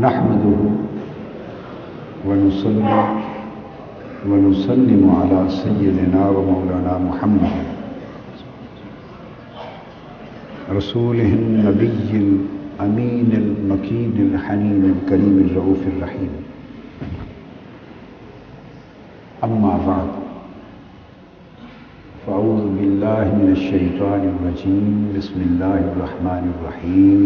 نحمده ونصلي ونسلم على سيدنا ومولانا محمد رسوله النبي الأمين المكين الحنين الكريم الرؤوف الرحيم. أما بعد فأعوذ بالله من الشيطان الرجيم. بسم الله الرحمن الرحيم.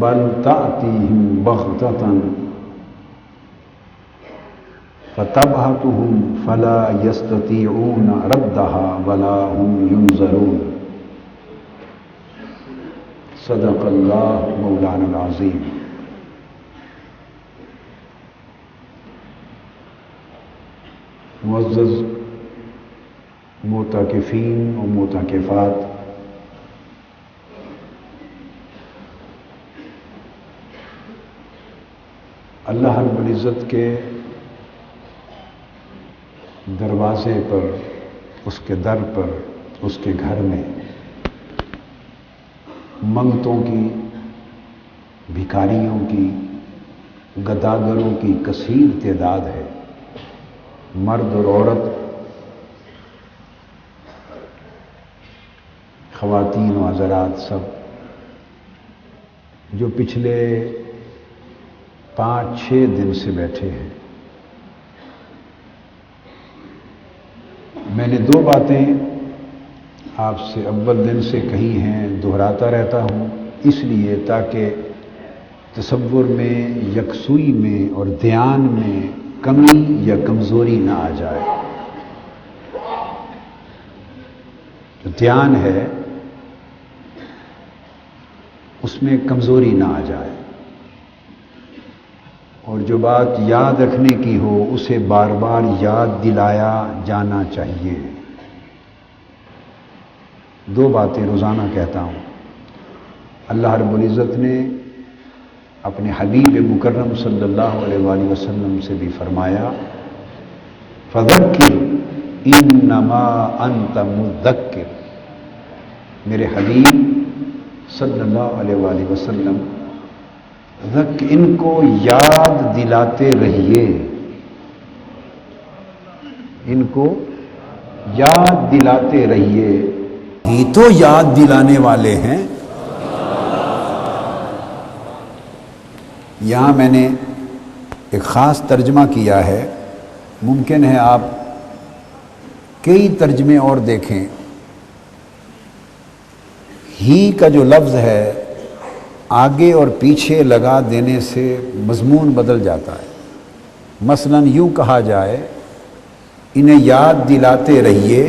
بل تأتيهم بغتة فتبهتهم فلا يستطيعون ردها ولا هم ينظرون. صدق الله مولانا العظيم. معزز معتکفین و معتکفات، اللہ رب العزت کے دروازے پر، اس کے در پر، اس کے گھر میں منگتوں کی، بھکاریوں کی، گداگروں کی کثیر تعداد ہے. مرد اور عورت، خواتین و حضرات، سب جو پچھلے 5-6 دن سے بیٹھے ہیں. میں نے 2 باتیں آپ سے اول دن سے کہی ہیں، دہراتا رہتا ہوں، اس لیے تاکہ تصور میں، یکسوئی میں اور دھیان میں کمی یا کمزوری نہ آ جائے. جو دھیان ہے اس میں کمزوری نہ آ جائے، اور جو بات یاد رکھنے کی ہو اسے بار بار یاد دلایا جانا چاہیے. 2 باتیں روزانہ کہتا ہوں. اللہ رب العزت نے اپنے حبیب مکرم صلی اللہ علیہ وآلہ وسلم سے بھی فرمایا، فذکر انما انت مذکر. میرے حبیب صلی اللہ علیہ وآلہ وسلم ان کو یاد دلاتے رہیے، ان کو یاد دلاتے رہیے. ہی تو یاد دلانے والے ہیں. یہاں میں نے ایک خاص ترجمہ کیا ہے، ممکن ہے آپ کئی ترجمے اور دیکھیں. ہی کا جو لفظ ہے آگے اور پیچھے لگا دینے سے مضمون بدل جاتا ہے. مثلا یوں کہا جائے، انہیں یاد دلاتے رہیے،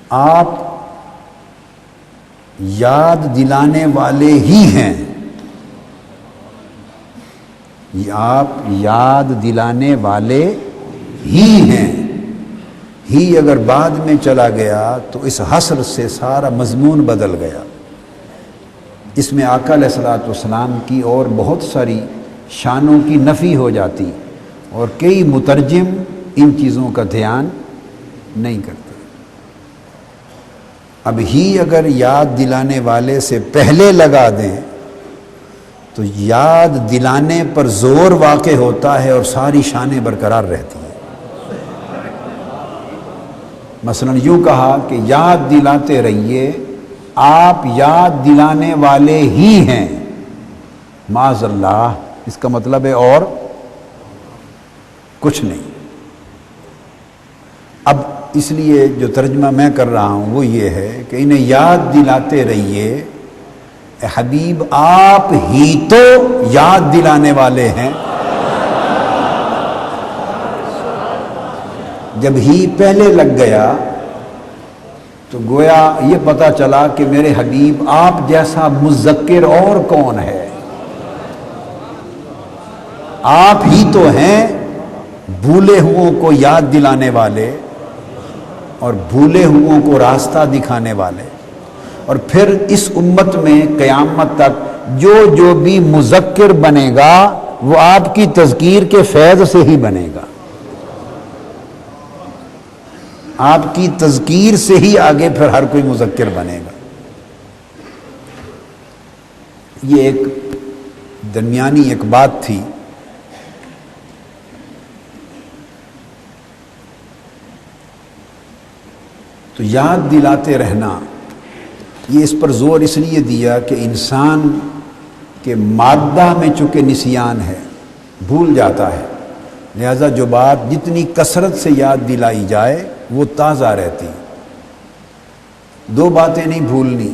آپ یاد دلانے والے ہی ہیں. آپ یاد دلانے والے ہی ہیں. ہی اگر بعد میں چلا گیا تو اس حصر سے سارا مضمون بدل گیا. اس میں آقا علیہ الصلوۃ والسلام کی اور بہت ساری شانوں کی نفی ہو جاتی، اور کئی مترجم ان چیزوں کا دھیان نہیں کرتے. اب ہی اگر یاد دلانے والے سے پہلے لگا دیں تو یاد دلانے پر زور واقع ہوتا ہے اور ساری شانیں برقرار رہتی ہیں. مثلا یوں کہا کہ یاد دلاتے رہیے، آپ یاد دلانے والے ہی ہیں. معاذ اللہ، اس کا مطلب ہے اور کچھ نہیں. اب اس لیے جو ترجمہ میں کر رہا ہوں وہ یہ ہے کہ انہیں یاد دلاتے رہیے، اے حبیب آپ ہی تو یاد دلانے والے ہیں. جب ہی پہلے لگ گیا تو گویا یہ پتہ چلا کہ میرے حبیب آپ جیسا مذکر اور کون ہے. آپ ہی تو ہیں بھولے ہوں کو یاد دلانے والے اور بھولے ہوں کو راستہ دکھانے والے. اور پھر اس امت میں قیامت تک جو بھی مذکر بنے گا وہ آپ کی تذکیر کے فیض سے ہی بنے گا. آپ کی تذکیر سے ہی آگے پھر ہر کوئی مذکر بنے گا۔ یہ ایک درمیانی ایک بات تھی۔ تو یاد دلاتے رہنا، یہ اس پر زور اس لیے دیا کہ انسان کے مادہ میں چونکہ نسیان ہے، بھول جاتا ہے، لہذا جو بات جتنی کثرت سے یاد دلائی جائے وہ تازہ رہتی۔ دو باتیں نہیں بھولنی،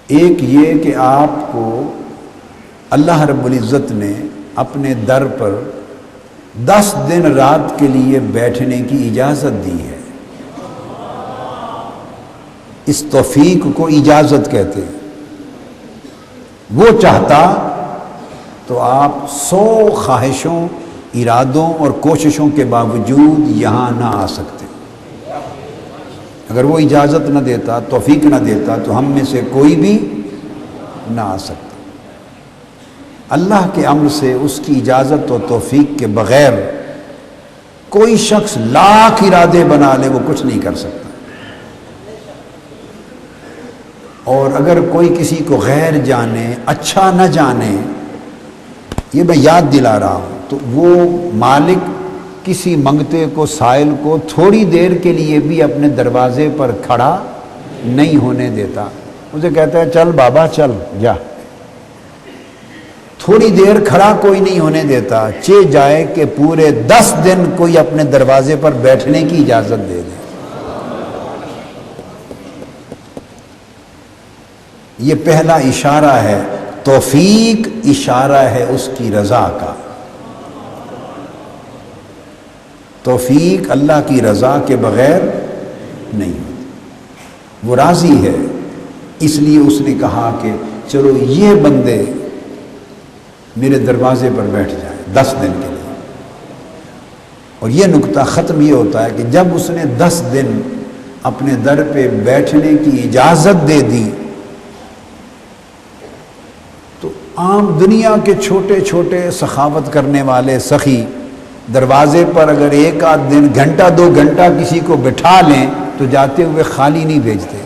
ایک یہ کہ آپ کو اللہ رب العزت نے اپنے در پر 10 دن رات کے لیے بیٹھنے کی اجازت دی ہے۔ اس توفیق کو اجازت کہتے ہیں۔ وہ چاہتا تو آپ 100 خواہشوں، ارادوں اور کوششوں کے باوجود یہاں نہ آ سکتے۔ اگر وہ اجازت نہ دیتا، توفیق نہ دیتا، تو ہم میں سے کوئی بھی نہ آ سکتا۔ اللہ کے امر سے، اس کی اجازت و توفیق کے بغیر کوئی شخص لاکھ ارادے بنا لے، وہ کچھ نہیں کر سکتا۔ اور اگر کوئی کسی کو غیر جانے، اچھا نہ جانے، یہ میں یاد دلا رہا ہوں، تو وہ مالک کسی منگتے کو، سائل کو تھوڑی دیر کے لیے بھی اپنے دروازے پر کھڑا نہیں ہونے دیتا۔ اسے کہتا ہے چل بابا چل جا، تھوڑی دیر کھڑا کوئی نہیں ہونے دیتا، چہ جائے کہ پورے 10 دن کوئی اپنے دروازے پر بیٹھنے کی اجازت دے دے۔ یہ پہلا اشارہ ہے، توفیق اشارہ ہے اس کی رضا کا۔ توفیق اللہ کی رضا کے بغیر نہیں ہوتی۔ وہ راضی ہے، اس لیے اس نے کہا کہ چلو یہ بندے میرے دروازے پر بیٹھ جائیں 10 دن کے لیے۔ اور یہ نکتہ ختم یہ ہوتا ہے کہ جب اس نے 10 دن اپنے در پہ بیٹھنے کی اجازت دے دی، تو عام دنیا کے چھوٹے چھوٹے سخاوت کرنے والے سخی دروازے پر اگر ایک آدھ دن گھنٹہ 2 گھنٹہ کسی کو بٹھا لیں تو جاتے ہوئے خالی نہیں بھیجتے۔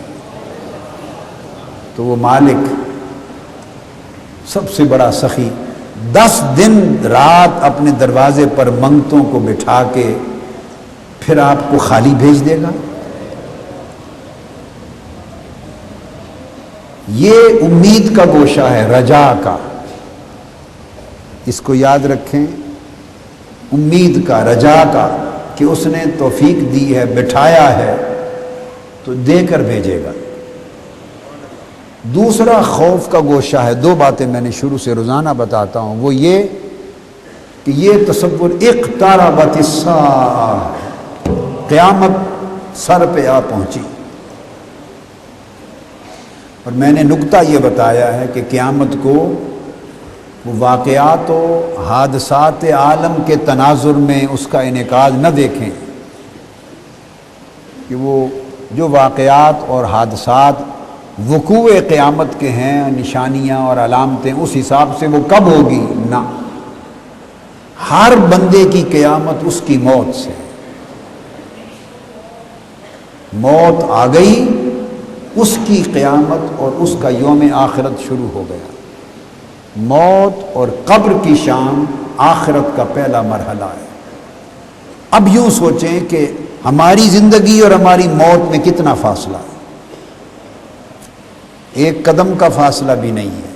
تو وہ مالک سب سے بڑا سخی 10 دن رات اپنے دروازے پر منگتوں کو بٹھا کے پھر آپ کو خالی بھیج دے گا؟ یہ امید کا گوشہ ہے، رجا کا۔ اس کو یاد رکھیں، امید کا، رجا کا، کہ اس نے توفیق دی ہے، بٹھایا ہے تو دے کر بھیجے گا۔ دوسرا خوف کا گوشہ ہے۔ 2 باتیں میں نے شروع سے روزانہ بتاتا ہوں، وہ یہ کہ یہ تصور اقتربت الساعہ، قیامت سر پہ آ پہنچی۔ اور میں نے نکتہ یہ بتایا ہے کہ قیامت کو وہ واقعات و حادثات عالم کے تناظر میں اس کا انعکاس نہ دیکھیں، کہ وہ جو واقعات اور حادثات وقوع قیامت کے ہیں، نشانیاں اور علامتیں، اس حساب سے وہ کب ہوگی، نہ، ہر بندے کی قیامت اس کی موت سے۔ موت آ گئی، اس کی قیامت اور اس کا یوم آخرت شروع ہو گیا۔ موت اور قبر کی شام آخرت کا پہلا مرحلہ ہے۔ اب یوں سوچیں کہ ہماری زندگی اور ہماری موت میں کتنا فاصلہ ہے؟ ایک قدم کا فاصلہ بھی نہیں ہے۔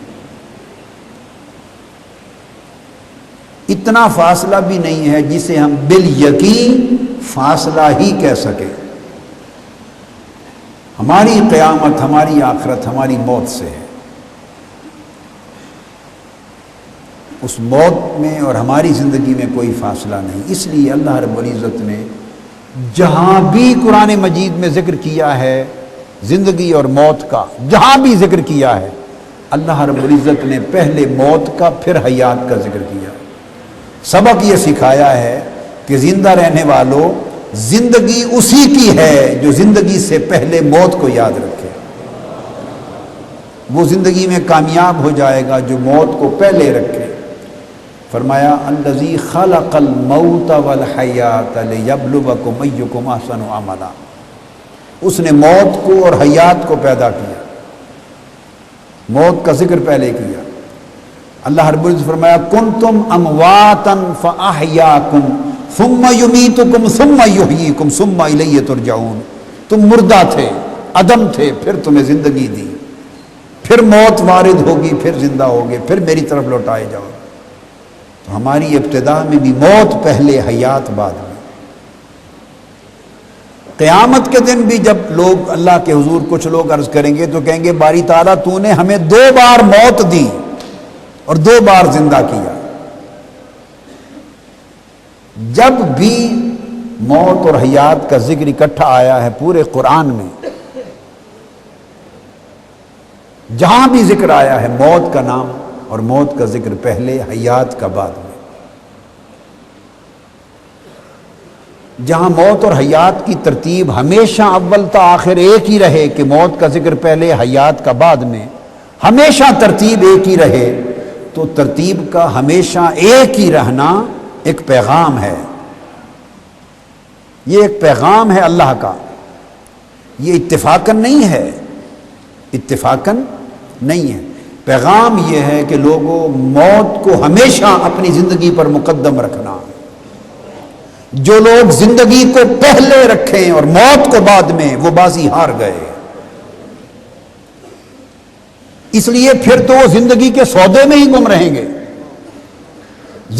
اتنا فاصلہ بھی نہیں ہے جسے ہم بالیقین فاصلہ ہی کہہ سکیں۔ ہماری قیامت، ہماری آخرت ہماری موت سے ہے۔ اس موت میں اور ہماری زندگی میں کوئی فاصلہ نہیں۔ اس لیے اللہ رب العزت نے جہاں بھی قرآن مجید میں ذکر کیا ہے زندگی اور موت کا، جہاں بھی ذکر کیا ہے، اللہ رب العزت نے پہلے موت کا پھر حیات کا ذکر کیا۔ سبق یہ سکھایا ہے کہ زندہ رہنے والوں، زندگی اسی کی ہے جو زندگی سے پہلے موت کو یاد رکھے۔ وہ زندگی میں کامیاب ہو جائے گا جو موت کو پہلے رکھے۔ فرمایا الذی خلق الموت والحیات لیبلوکم ایکم احسن عملا، اس نے موت کو اور حیات کو پیدا کیا، موت کا ذکر پہلے کیا۔ اللہ رب العزت فرمایا کنتم امواتا فاحیاکم ثم یمیتکم ثم یحییکم ثم الیہ ترجعون، تم مردہ تھے، عدم تھے، پھر تمہیں زندگی دی، پھر موت وارد ہوگی، پھر زندہ ہوگے، پھر میری طرف لوٹائے جاؤ۔ تو ہماری ابتدا میں بھی موت پہلے، حیات بعد میں۔ قیامت کے دن بھی جب لوگ اللہ کے حضور کچھ لوگ عرض کریں گے تو کہیں گے باری تعالیٰ تو نے ہمیں 2 بار موت دی اور 2 بار زندہ کیا۔ جب بھی موت اور حیات کا ذکر اکٹھا آیا ہے پورے قرآن میں، جہاں بھی ذکر آیا ہے موت کا نام اور موت کا ذکر پہلے، حیات کا بعد میں۔ جہاں موت اور حیات کی ترتیب ہمیشہ اول تا آخر ایک ہی رہے کہ موت کا ذکر پہلے، حیات کا بعد میں، ہمیشہ ترتیب ایک ہی رہے، تو ترتیب کا ہمیشہ ایک ہی رہنا ایک پیغام ہے۔ یہ ایک پیغام ہے اللہ کا، یہ اتفاقاً نہیں ہے، اتفاقاً نہیں ہے۔ پیغام یہ ہے کہ لوگوں موت کو ہمیشہ اپنی زندگی پر مقدم رکھنا۔ جو لوگ زندگی کو پہلے رکھیں اور موت کو بعد میں، وہ بازی ہار گئے۔ اس لیے پھر تو وہ زندگی کے سودے میں ہی گم رہیں گے،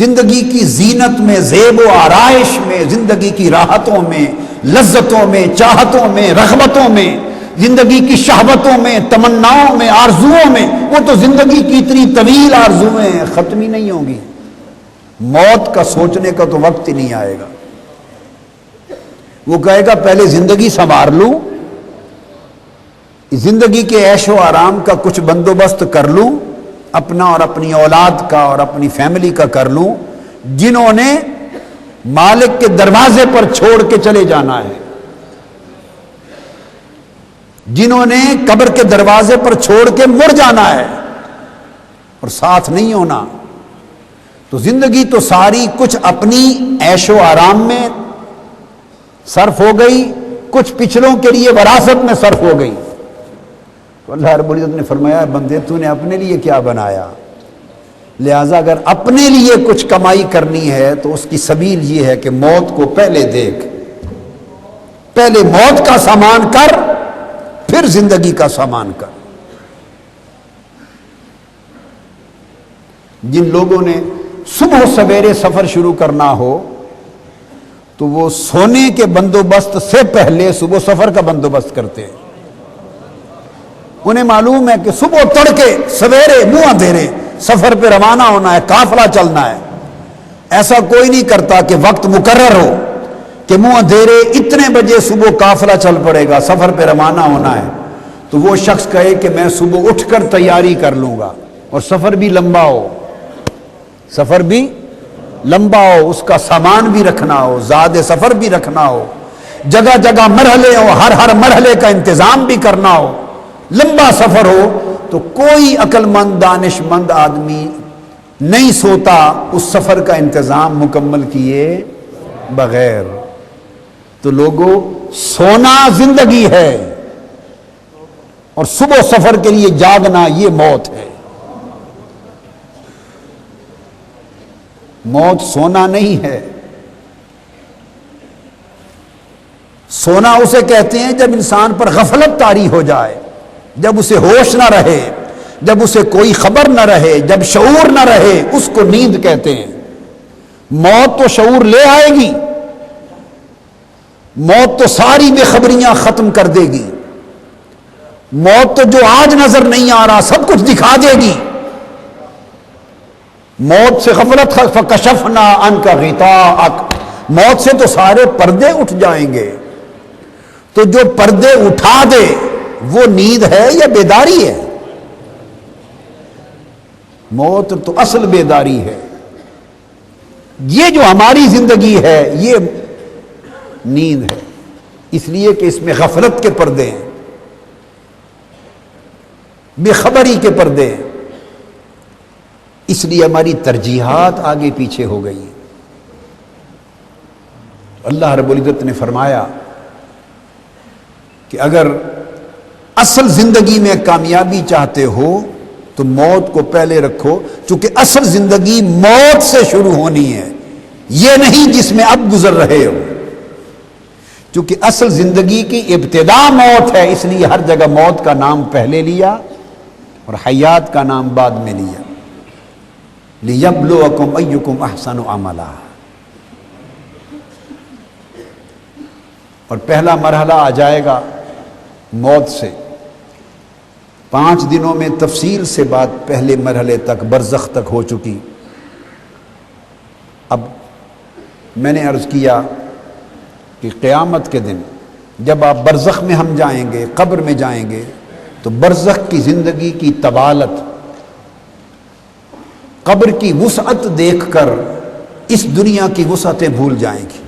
زندگی کی زینت میں، زیب و آرائش میں، زندگی کی راحتوں میں، لذتوں میں، چاہتوں میں، رغبتوں میں، زندگی کی شہوتوں میں، تمناؤں میں، آرزوؤں میں۔ وہ تو زندگی کی اتنی طویل آرزویں ہیں، ختم ہی نہیں ہوں گی۔ موت کا سوچنے کا تو وقت ہی نہیں آئے گا۔ وہ کہے گا پہلے زندگی سنوار لوں، زندگی کے عیش و آرام کا کچھ بندوبست کر لوں، اپنا اور اپنی اولاد کا اور اپنی فیملی کا کر لوں، جنہوں نے مالک کے دروازے پر چھوڑ کے چلے جانا ہے، جنہوں نے قبر کے دروازے پر چھوڑ کے مڑ جانا ہے اور ساتھ نہیں ہونا۔ تو زندگی تو ساری کچھ اپنی عیش و آرام میں صرف ہو گئی، کچھ پچھلوں کے لیے وراثت میں صرف ہو گئی۔ تو اللہ رب العزت نے فرمایا بندے تو نے اپنے لیے کیا بنایا؟ لہذا اگر اپنے لیے کچھ کمائی کرنی ہے تو اس کی سبیل یہ ہے کہ موت کو پہلے دیکھ، پہلے موت کا سامان کر، پھر زندگی کا سامان کر۔ جن لوگوں نے صبح سویرے سفر شروع کرنا ہو تو وہ سونے کے بندوبست سے پہلے صبح سفر کا بندوبست کرتے ہیں۔ انہیں معلوم ہے کہ صبح تڑکے سویرے منہ اندھیرے سفر پہ روانہ ہونا ہے، قافلہ چلنا ہے۔ ایسا کوئی نہیں کرتا کہ وقت مقرر ہو کہ منہ اندھیرے اتنے بجے صبح قافلہ چل پڑے گا، سفر پہ روانہ ہونا ہے، تو وہ شخص کہے کہ میں صبح اٹھ کر تیاری کر لوں گا، اور سفر بھی لمبا ہو، سفر بھی لمبا ہو، اس کا سامان بھی رکھنا ہو، زاد سفر بھی رکھنا ہو، جگہ جگہ مرحلے ہو، ہر مرحلے کا انتظام بھی کرنا ہو، لمبا سفر ہو، تو کوئی عقل مند دانش مند آدمی نہیں سوتا اس سفر کا انتظام مکمل کیے بغیر۔ تو لوگوں سونا زندگی ہے اور صبح سفر کے لیے جاگنا یہ موت ہے۔ موت سونا نہیں ہے۔ سونا اسے کہتے ہیں جب انسان پر غفلت طاری ہو جائے، جب اسے ہوش نہ رہے، جب اسے کوئی خبر نہ رہے، جب شعور نہ رہے، اس کو نیند کہتے ہیں۔ موت تو شعور لے آئے گی، موت تو ساری بے خبریاں ختم کر دے گی، موت تو جو آج نظر نہیں آ رہا سب کچھ دکھا دے گی۔ موت سے غفلت فکشفنا عنک غطاءک، موت سے تو سارے پردے اٹھ جائیں گے۔ تو جو پردے اٹھا دے وہ نیند ہے یا بیداری ہے؟ موت تو اصل بیداری ہے۔ یہ جو ہماری زندگی ہے یہ نیند ہے، اس لیے کہ اس میں غفلت کے پردے ہیں، بے خبری کے پردے ہیں۔ اس لیے ہماری ترجیحات آگے پیچھے ہو گئی. اللہ رب العزت نے فرمایا کہ اگر اصل زندگی میں کامیابی چاہتے ہو تو موت کو پہلے رکھو، چونکہ اصل زندگی موت سے شروع ہونی ہے، یہ نہیں جس میں اب گزر رہے ہو. چونکہ اصل زندگی کی ابتدا موت ہے، اس لیے ہر جگہ موت کا نام پہلے لیا اور حیات کا نام بعد میں لیا. لِيَبْلُوَكُمْ أَيُّكُمْ أَحْسَنُ عَمَلًا. اور پہلا مرحلہ آ جائے گا موت سے. 5 دنوں میں تفصیل سے بات پہلے مرحلے تک برزخ تک ہو چکی. اب میں نے عرض کیا کہ قیامت کے دن جب آپ برزخ میں ہم جائیں گے، قبر میں جائیں گے، تو برزخ کی زندگی کی طوالت، قبر کی وسعت دیکھ کر اس دنیا کی وسعتیں بھول جائیں گی.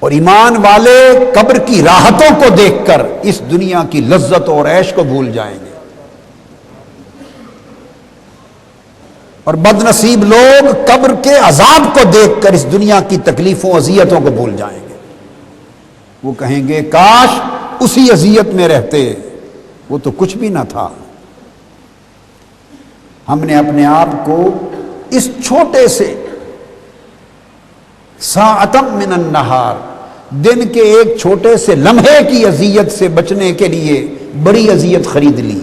اور ایمان والے قبر کی راحتوں کو دیکھ کر اس دنیا کی لذت اور عیش کو بھول جائیں گے. اور بد نصیب لوگ قبر کے عذاب کو دیکھ کر اس دنیا کی تکلیفوں اذیتوں کو بھول جائیں گے. وہ کہیں گے کاش اسی اذیت میں رہتے، وہ تو کچھ بھی نہ تھا. ہم نے اپنے آپ کو اس چھوٹے سے ساعتم من النہار، دن کے ایک چھوٹے سے لمحے کی اذیت سے بچنے کے لیے بڑی اذیت خرید لی.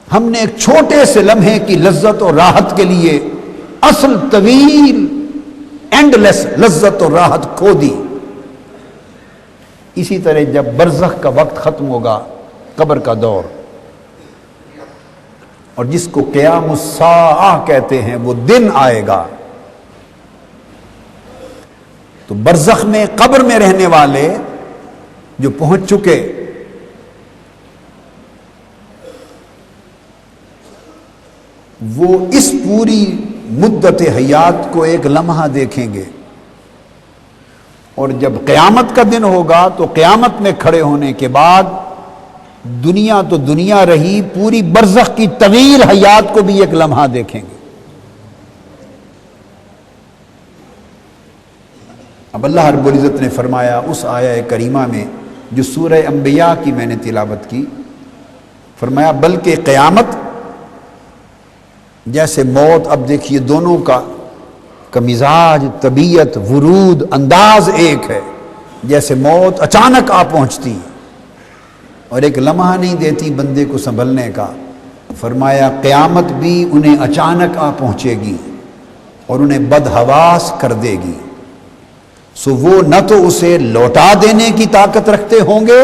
ہم نے ایک چھوٹے سے لمحے کی لذت اور راحت کے لیے اصل طویل اینڈ لیس لذت اور راحت کھو دی. اسی طرح جب برزخ کا وقت ختم ہوگا، قبر کا دور، اور جس کو قیام الساعہ کہتے ہیں، وہ دن آئے گا، تو برزخ میں قبر میں رہنے والے جو پہنچ چکے، وہ اس پوری مدت حیات کو ایک لمحہ دیکھیں گے. اور جب قیامت کا دن ہوگا تو قیامت میں کھڑے ہونے کے بعد دنیا تو دنیا رہی، پوری برزخ کی طویل حیات کو بھی ایک لمحہ دیکھیں گے. اب اللہ رب العزت نے فرمایا اس آیہ کریمہ میں جو سورہ انبیاء کی میں نے تلاوت کی، فرمایا بلکہ قیامت جیسے موت، اب دیکھیے دونوں کا مزاج، طبیعت، ورود، انداز ایک ہے. جیسے موت اچانک آ پہنچتی اور ایک لمحہ نہیں دیتی بندے کو سنبھلنے کا، فرمایا قیامت بھی انہیں اچانک آ پہنچے گی اور انہیں بدحواس کر دے گی. سو وہ نہ تو اسے لوٹا دینے کی طاقت رکھتے ہوں گے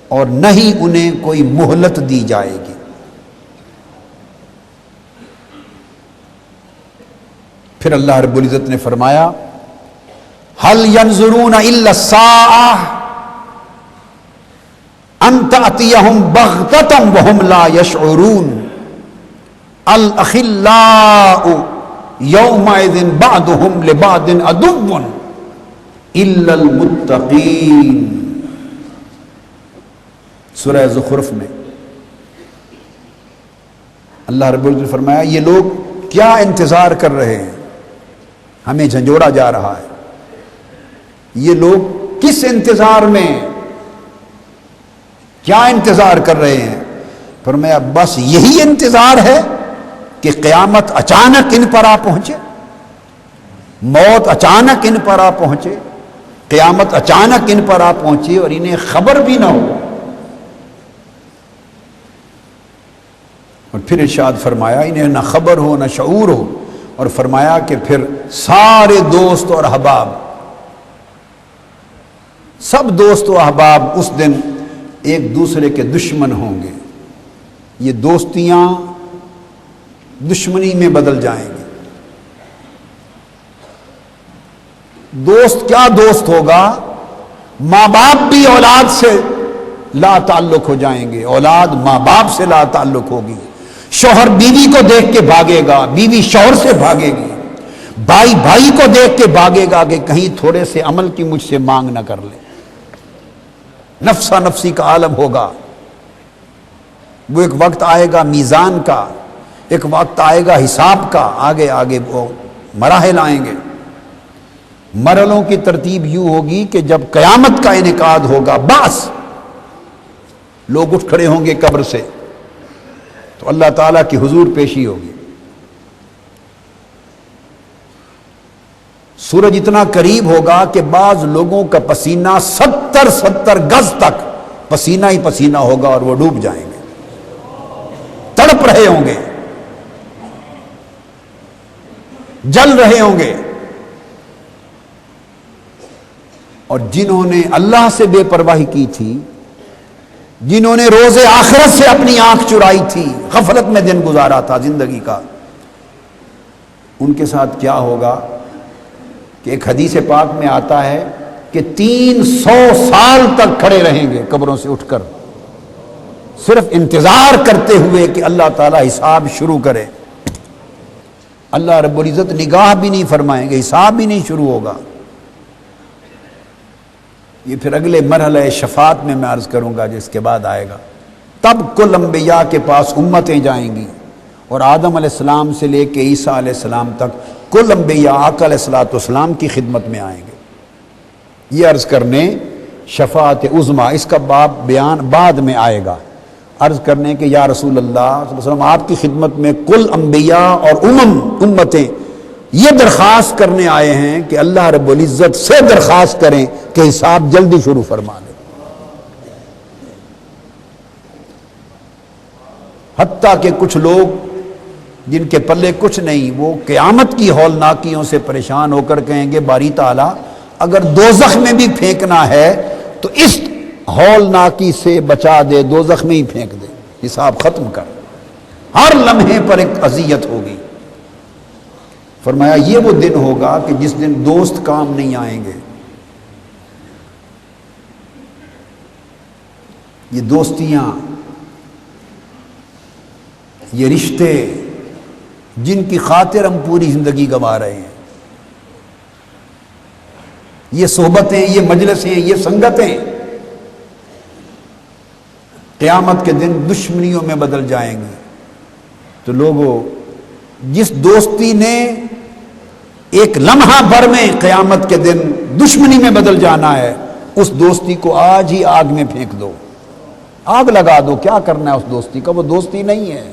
اور نہ ہی انہیں کوئی مہلت دی جائے گی. پھر اللہ رب العزت نے فرمایا هل ينظرون الا الساعة ان تأتيهم بغتة وهم لا يشعرون الاخلاء يومئذ بعضهم لبعض عدو الا المتقين. سورہ زخرف میں اللہ رب العزت نے فرمایا یہ لوگ کیا انتظار کر رہے ہیں، ہمیں جھنجھوڑا جا رہا ہے. یہ لوگ کس انتظار میں، کیا انتظار کر رہے ہیں؟ فرمایا بس یہی انتظار ہے کہ قیامت اچانک ان پر آ پہنچے، موت اچانک ان پر آ پہنچے، قیامت اچانک ان پر آ پہنچے اور انہیں خبر بھی نہ ہو. اور پھر ارشاد فرمایا انہیں نہ خبر ہو نہ شعور ہو، اور فرمایا کہ پھر سارے دوست اور احباب، سب دوست و احباب اس دن ایک دوسرے کے دشمن ہوں گے. یہ دوستیاں دشمنی میں بدل جائیں گی. دوست کیا دوست ہوگا؟ ماں باپ بھی اولاد سے لا تعلق ہو جائیں گے، اولاد ماں باپ سے لا تعلق ہوگی. شوہر بیوی کو دیکھ کے بھاگے گا، بیوی شوہر سے بھاگے گی، بھائی بھائی کو دیکھ کے بھاگے گا کہ کہیں تھوڑے سے عمل کی مجھ سے مانگ نہ کر لے. نفسا نفسی کا عالم ہوگا. وہ ایک وقت آئے گا میزان کا، ایک وقت آئے گا حساب کا، آگے آگے وہ مراحل آئیں گے. مرحلوں کی ترتیب یوں ہوگی کہ جب قیامت کا انعقاد ہوگا، بس لوگ اٹھ کھڑے ہوں گے قبر سے تو اللہ تعالیٰ کی حضور پیشی ہوگی. سورج اتنا قریب ہوگا کہ بعض لوگوں کا پسینہ 70 گز تک پسینہ ہی پسینہ ہوگا اور وہ ڈوب جائیں گے، تڑپ رہے ہوں گے، جل رہے ہوں گے. اور جنہوں نے اللہ سے بے پرواہی کی تھی، جنہوں نے روز آخرت سے اپنی آنکھ چرائی تھی، غفلت میں دن گزارا تھا زندگی کا، ان کے ساتھ کیا ہوگا کہ ایک حدیث پاک میں آتا ہے کہ 300 سال تک کھڑے رہیں گے قبروں سے اٹھ کر، صرف انتظار کرتے ہوئے کہ اللہ تعالیٰ حساب شروع کرے. اللہ رب العزت نگاہ بھی نہیں فرمائیں گے، حساب بھی نہیں شروع ہوگا. یہ پھر اگلے مرحلہ شفاعت میں عرض کروں گا جس کے بعد آئے گا. تب کل انبیاء کے پاس امتیں جائیں گی اور آدم علیہ السلام سے لے کے عیسیٰ علیہ السلام تک کل انبیاء آقا علیہ السلام کی خدمت میں آئیں گے یہ عرض کرنے شفاعت عظمیٰ. اس کا باب بیان بعد میں آئے گا. عرض کرنے کہ یا رسول اللہ صلی اللہ علیہ وسلم آپ کی خدمت میں کل انبیاء اور امتیں یہ درخواست کرنے آئے ہیں کہ اللہ رب العزت سے درخواست کریں کہ حساب جلدی شروع فرما دیں. حتیٰ کہ کچھ لوگ جن کے پلے کچھ نہیں، وہ قیامت کی ہولناکیوں سے پریشان ہو کر کہیں گے باری تعالیٰ اگر دوزخ میں بھی پھینکنا ہے تو اس ہولناکی سے بچا دے، دوزخ میں ہی پھینک دے، حساب ختم کر. ہر لمحے پر ایک اذیت ہوگی. فرمایا یہ وہ دن ہوگا کہ جس دن دوست کام نہیں آئیں گے. یہ دوستیاں، یہ رشتے جن کی خاطر ہم پوری زندگی گنوا رہے ہیں، یہ صحبتیں، یہ مجلسیں، یہ سنگتیں قیامت کے دن دشمنیوں میں بدل جائیں گی. تو لوگوں، جس دوستی نے ایک لمحہ بھر میں قیامت کے دن دشمنی میں بدل جانا ہے، اس دوستی کو آج ہی آگ میں پھینک دو، آگ لگا دو. کیا کرنا ہے اس دوستی کا؟ وہ دوستی نہیں ہے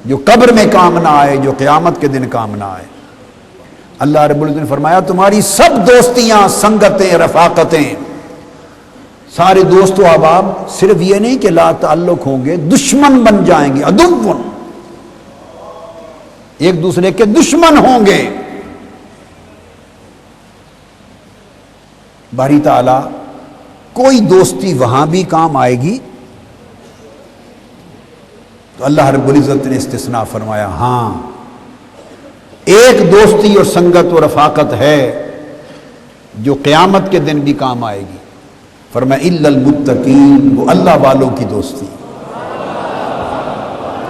جو قبر میں کام نہ آئے، جو قیامت کے دن کام نہ آئے. اللہ رب العزت نے فرمایا تمہاری سب دوستیاں، سنگتیں، رفاقتیں، سارے دوست و احباب صرف یہ نہیں کہ لا تعلق ہوں گے، دشمن بن جائیں گے. عدوٌ، ایک دوسرے کے دشمن ہوں گے. باری تعالیٰ کوئی دوستی وہاں بھی کام آئے گی تو اللہ رب العزت نے استثناء فرمایا ہاں ایک دوستی اور سنگت و رفاقت ہے جو قیامت کے دن بھی کام آئے گی. فرمایا الا المتقین، وہ اللہ والوں کی دوستی،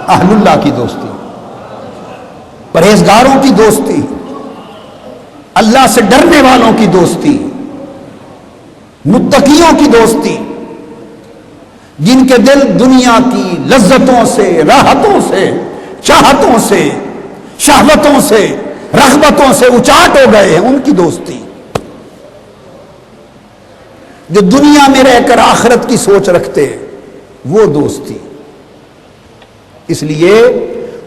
اہل اللہ کی دوستی، پرہیزگاروں کی دوستی، اللہ سے ڈرنے والوں کی دوستی، متقیوں کی دوستی، جن کے دل دنیا کی لذتوں سے، راحتوں سے، چاہتوں سے، شہوتوں سے، رغبتوں سے اچاٹ ہو گئے ہیں، ان کی دوستی. جو دنیا میں رہ کر آخرت کی سوچ رکھتے ہیں، وہ دوستی. اس لیے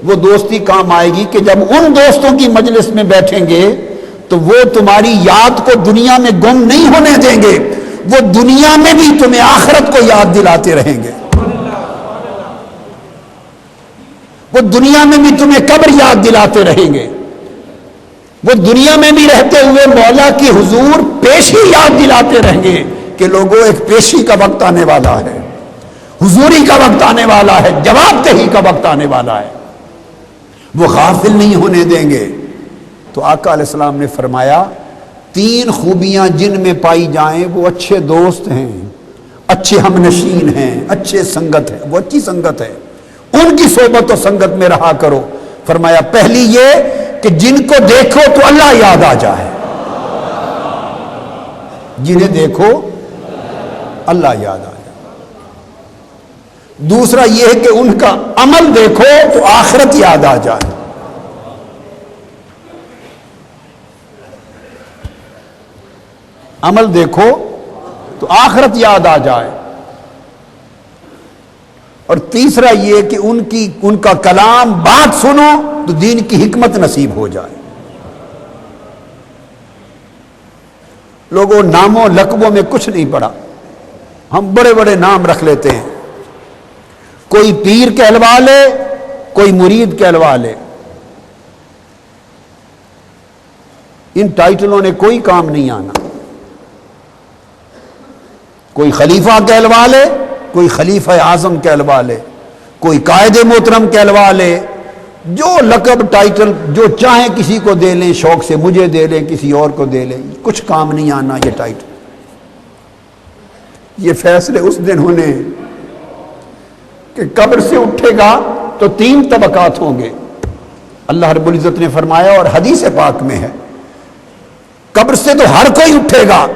وہ دوستی کام آئے گی کہ جب ان دوستوں کی مجلس میں بیٹھیں گے تو وہ تمہاری یاد کو دنیا میں گم نہیں ہونے دیں گے، وہ دنیا میں بھی تمہیں آخرت کو یاد دلاتے رہیں گے، وہ دنیا میں بھی تمہیں قبر یاد دلاتے رہیں گے، وہ دنیا میں بھی رہتے ہوئے مولا کی حضور پیشی یاد دلاتے رہیں گے کہ لوگوں ایک پیشی کا وقت آنے والا ہے، حضوری کا وقت آنے والا ہے، جواب دہی کا وقت آنے والا ہے. وہ غافل نہیں ہونے دیں گے. تو آقا علیہ السلام نے فرمایا 3 خوبیاں جن میں پائی جائیں وہ اچھے دوست ہیں، اچھے ہم نشین ہیں، اچھے سنگت ہے، وہ اچھی سنگت ہے، ان کی صحبت و سنگت میں رہا کرو. فرمایا پہلی یہ کہ جن کو دیکھو تو اللہ یاد آ جائے، جنہیں دیکھو اللہ یاد آ جائے. دوسرا یہ ہے کہ ان کا عمل دیکھو تو آخرت یاد آ جائے. عمل دیکھو تو آخرت یاد آ جائے. اور تیسرا یہ کہ ان کا کلام بات سنو تو دین کی حکمت نصیب ہو جائے. لوگوں ناموں لقبوں میں کچھ نہیں پڑا. ہم بڑے بڑے نام رکھ لیتے ہیں. کوئی پیر کہلوا لے, کوئی مرید کہلوا لے. ان ٹائٹلوں نے کوئی کام نہیں آنا. کوئی خلیفہ کہلوا لے, کوئی خلیفہ اعظم کہلوا لے, کوئی قائد محترم کہلوا لے. جو لقب ٹائٹل جو چاہیں کسی کو دے لیں, شوق سے مجھے دے لیں, کسی اور کو دے لیں, کچھ کام نہیں آنا یہ ٹائٹل. یہ فیصلے اس دن ہونے کہ قبر سے اٹھے گا تو 3 طبقات ہوں گے. اللہ رب العزت نے فرمایا اور حدیث پاک میں ہے, قبر سے تو ہر کوئی اٹھے گا.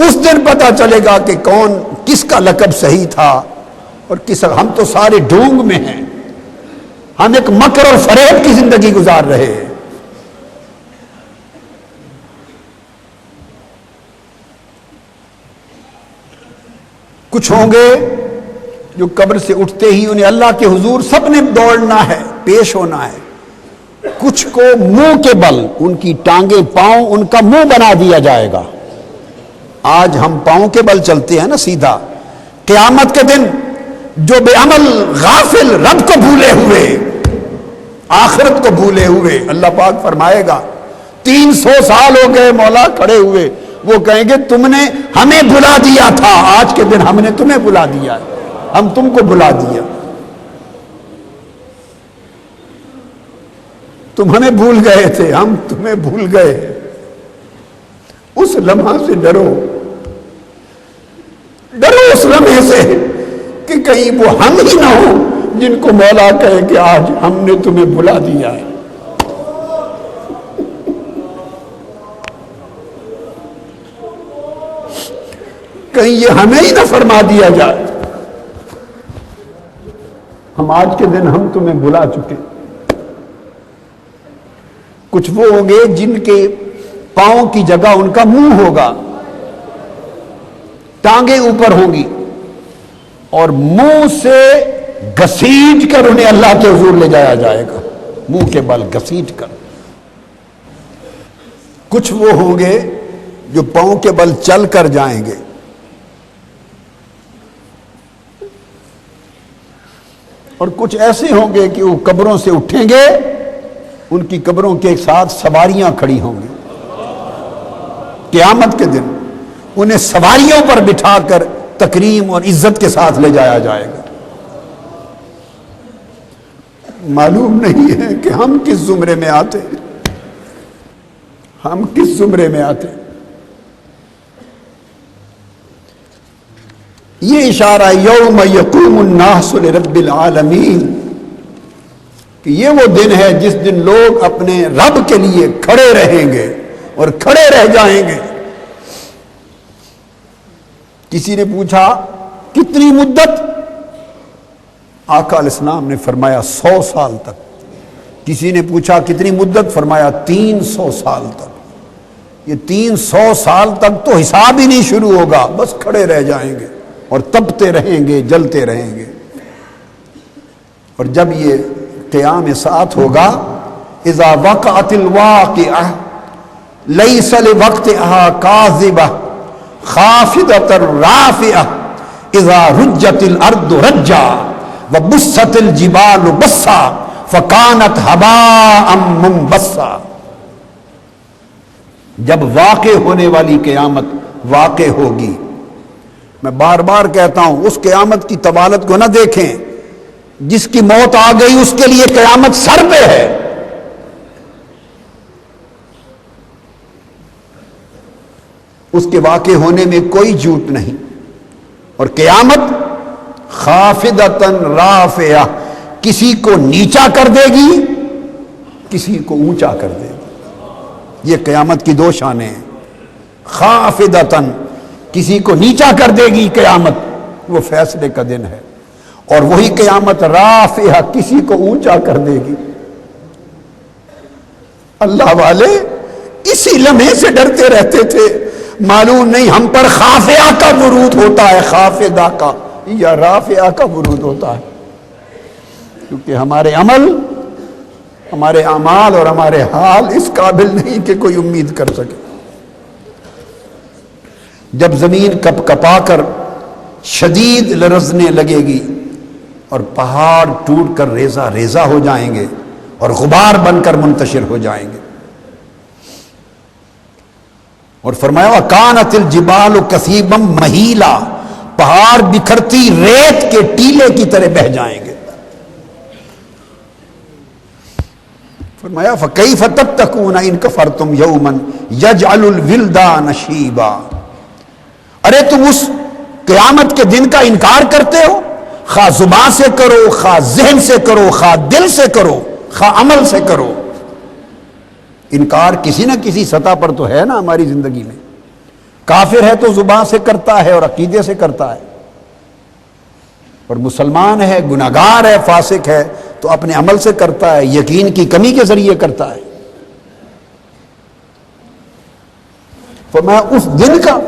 اس دن پتہ چلے گا کہ کون کس کا لقب صحیح تھا اور کس. ہم تو سارے ڈھونگ میں ہیں. ہم ایک مکر اور فریب کی زندگی گزار رہے ہیں. کچھ ہوں گے جو قبر سے اٹھتے ہی انہیں اللہ کے حضور سب نے دوڑنا ہے, پیش ہونا ہے. کچھ کو منہ کے بل, ان کی ٹانگیں پاؤں, ان کا منہ بنا دیا جائے گا. آج ہم پاؤں کے بل چلتے ہیں نا سیدھا. قیامت کے دن جو بے عمل غافل, رب کو بھولے ہوئے, آخرت کو بھولے ہوئے, اللہ پاک فرمائے گا 300 سال ہو گئے مولا کھڑے ہوئے. وہ کہیں گے تم نے ہمیں بھلا دیا تھا, آج کے دن ہم نے تمہیں بھلا دیا, ہم تم کو بھلا دیا. تم ہمیں بھول گئے تھے, ہم تمہیں بھول گئے. اس لمحہ سے ڈرو, ڈرو اس لمحے سے کہ کہیں وہ ہم ہی نہ ہو جن کو مولا کہے کہ آج ہم نے تمہیں بھلا دیا ہے. کہیں یہ ہمیں ہی نہ فرما دیا جائے ہم آج کے دن ہم تمہیں بھلا چکے. کچھ وہ ہوں گے جن کے پاؤں کی جگہ ان کا منہ ہوگا, ٹانگیں اوپر ہوں گی, اور منہ سے گھسیٹ کر انہیں اللہ کے حضور لے جایا جائے گا, منہ کے بل گھسیٹ کر. کچھ وہ ہوں گے جو پاؤں کے بل چل کر جائیں گے. اور کچھ ایسے ہوں گے کہ وہ قبروں سے اٹھیں گے, ان کی قبروں کے ساتھ سواریاں کھڑی ہوں گی. قیامت کے دن انہیں سواریوں پر بٹھا کر تکریم اور عزت کے ساتھ لے جایا جائے گا. معلوم نہیں ہے کہ ہم کس زمرے میں آتے, ہم کس زمرے میں آتے. یہ اشارہ یوم یقوم الناس لرب العالمین کہ یہ وہ دن ہے جس دن لوگ اپنے رب کے لیے کھڑے رہیں گے اور کھڑے رہ جائیں گے. کسی نے پوچھا کتنی مدت؟ آقا علیہ السلام نے فرمایا 100 سال تک. کسی نے پوچھا کتنی مدت؟ فرمایا 300 سال تک. یہ 300 سال تک تو حساب ہی نہیں شروع ہوگا, بس کھڑے رہ جائیں گے اور تپتے رہیں گے, جلتے رہیں گے. اور جب یہ قیام ساعت ہوگا, اذا وقعت الواقعہ لیس لوقتها کاذبہ خافضۃ رافعہ اذا رجت الارض رجا وبست الجبال بسا فکانت ہباء منبثا. جب واقع ہونے والی قیامت واقع ہوگی, میں بار بار کہتا ہوں اس قیامت کی طوالت کو نہ دیکھیں. جس کی موت آ گئی اس کے لیے قیامت سر پہ ہے. اس کے واقع ہونے میں کوئی جھوٹ نہیں. اور قیامت خافضۃ رافعہ, کسی کو نیچا کر دے گی, کسی کو اونچا کر دے گی. یہ قیامت کی 2 شانیں ہیں. خافضۃ کسی کو نیچا کر دے گی قیامت، وہ فیصلے کا دن ہے، اور وہی قیامت رافعہ کسی کو اونچا کر دے گی۔ اللہ والے اسی لمحے سے ڈرتے رہتے تھے، معلوم نہیں ہم پر خافعہ کا ورود ہوتا ہے، خافضہ کا یا رافعہ کا ورود ہوتا ہے، کیونکہ ہمارے عمل، ہمارے اعمال اور ہمارے حال اس قابل نہیں کہ کوئی امید کر سکے۔ جب زمین کپ کپا کر شدید لرزنے لگے گی اور پہاڑ ٹوٹ کر ریزہ ریزہ ہو جائیں گے اور غبار بن کر منتشر ہو جائیں گے، اور فرمایا وَكَانَتِ الْجِبَالُ كَثِيبًا مَهِيلًا، پہاڑ بکھرتی ریت کے ٹیلے کی طرح بہہ جائیں گے۔ فرمایا فَكَيْفَ تَتَّقُونَ إِن كَفَرْتُمْ يَوْمًا يَجْعَلُ الْوِلْدَانَ شِيبًا، ارے تم اس قیامت کے دن کا انکار کرتے ہو، خواہ زبان سے کرو، خواہ ذہن سے کرو، خواہ دل سے کرو، خواہ عمل سے کرو، انکار کسی نہ کسی سطح پر تو ہے نا ہماری زندگی میں۔ کافر ہے تو زبان سے کرتا ہے اور عقیدے سے کرتا ہے، اور مسلمان ہے، گناہگار ہے، فاسق ہے تو اپنے عمل سے کرتا ہے، یقین کی کمی کے ذریعے کرتا ہے۔ فرمایا اس دن کا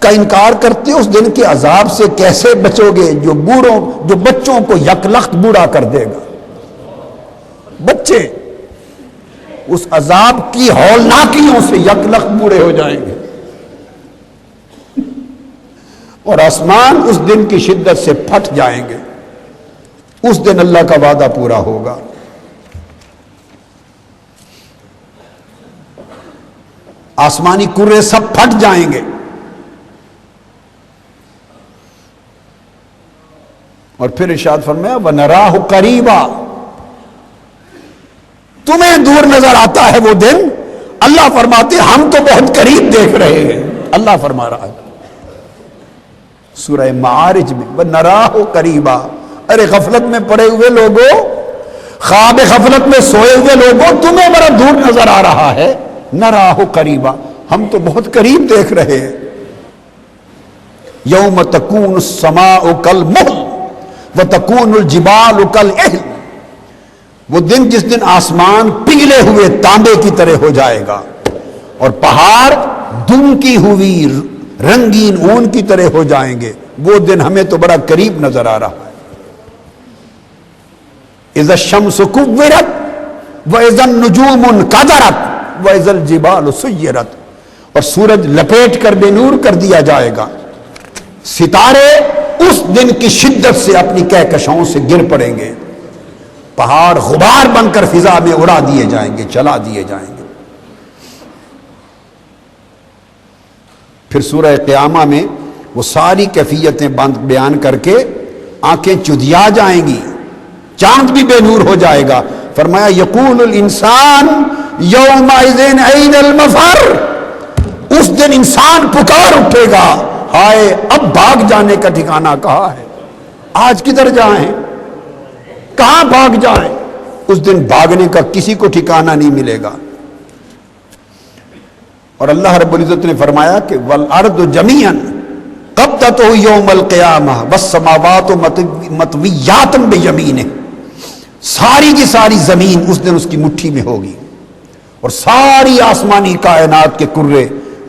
انکار کرتے ہو، اس دن کے عذاب سے کیسے بچو گے جو بچوں کو یکلخت بوڑھا کر دے گا۔ بچے اس عذاب کی ہولناکیوں سے یکلخت بوڑھے ہو جائیں گے، اور آسمان اس دن کی شدت سے پھٹ جائیں گے۔ اس دن اللہ کا وعدہ پورا ہوگا۔ آسمانی کرے سب پھٹ جائیں گے، اور پھر ارشاد فرمایا وَنَرَاهُ قَرِيبًا، تمہیں دور نظر آتا ہے وہ دن، اللہ فرماتے ہم تو بہت قریب دیکھ رہے ہیں۔ اللہ فرما رہا ہے سورہ معارج میں وَنَرَاهُ قَرِيبًا، ارے غفلت میں پڑے ہوئے لوگوں، خواب غفلت میں سوئے ہوئے لوگوں، تمہیں بڑا دور نظر آ رہا ہے، نَرَاهُ قَرِيبًا، ہم تو بہت قریب دیکھ رہے ہیں۔ یوم تکون السماء کالمہل وتکون الجبال کالعہن، وہ دن جس دن آسمان پگھلے ہوئے تانبے کی طرح ہو جائے گا اور پہاڑ دمکی ہوئی رنگین اون کی طرح ہو جائیں گے، وہ دن ہمیں تو بڑا قریب نظر آ رہا ہے۔ اذا الشمس کورت واذا النجوم انکدرت واذا الجبال سیرت، اور سورج لپیٹ کر بے نور کر دیا جائے گا، ستارے اس دن کی شدت سے اپنی کہکشاؤں سے گر پڑیں گے، پہاڑ غبار بن کر فضا میں اڑا دیے جائیں گے، چلا دیے جائیں گے۔ پھر سورہ قیامہ میں وہ ساری کیفیتیں بیان کر کے آنکھیں چدیا جائیں گی، چاند بھی بے نور ہو جائے گا۔ فرمایا یقول الانسان یومئذ این المفر، اس دن انسان پکار اٹھے گا، ہائے اب بھاگ جانے کا ٹھکانہ کہاں ہے، آج کدھر جائیں، کہاں بھاگ جائیں۔ اس دن بھاگنے کا کسی کو ٹھکانہ نہیں ملے گا۔ اور اللہ رب العزت نے فرمایا کہ والارض جمیعا قبضتہ یوم القیامہ والسماوات مطویات بیمینہ، ساری کی ساری زمین اس دن اس کی مٹھی میں ہوگی، اور ساری آسمانی کائنات کے کرے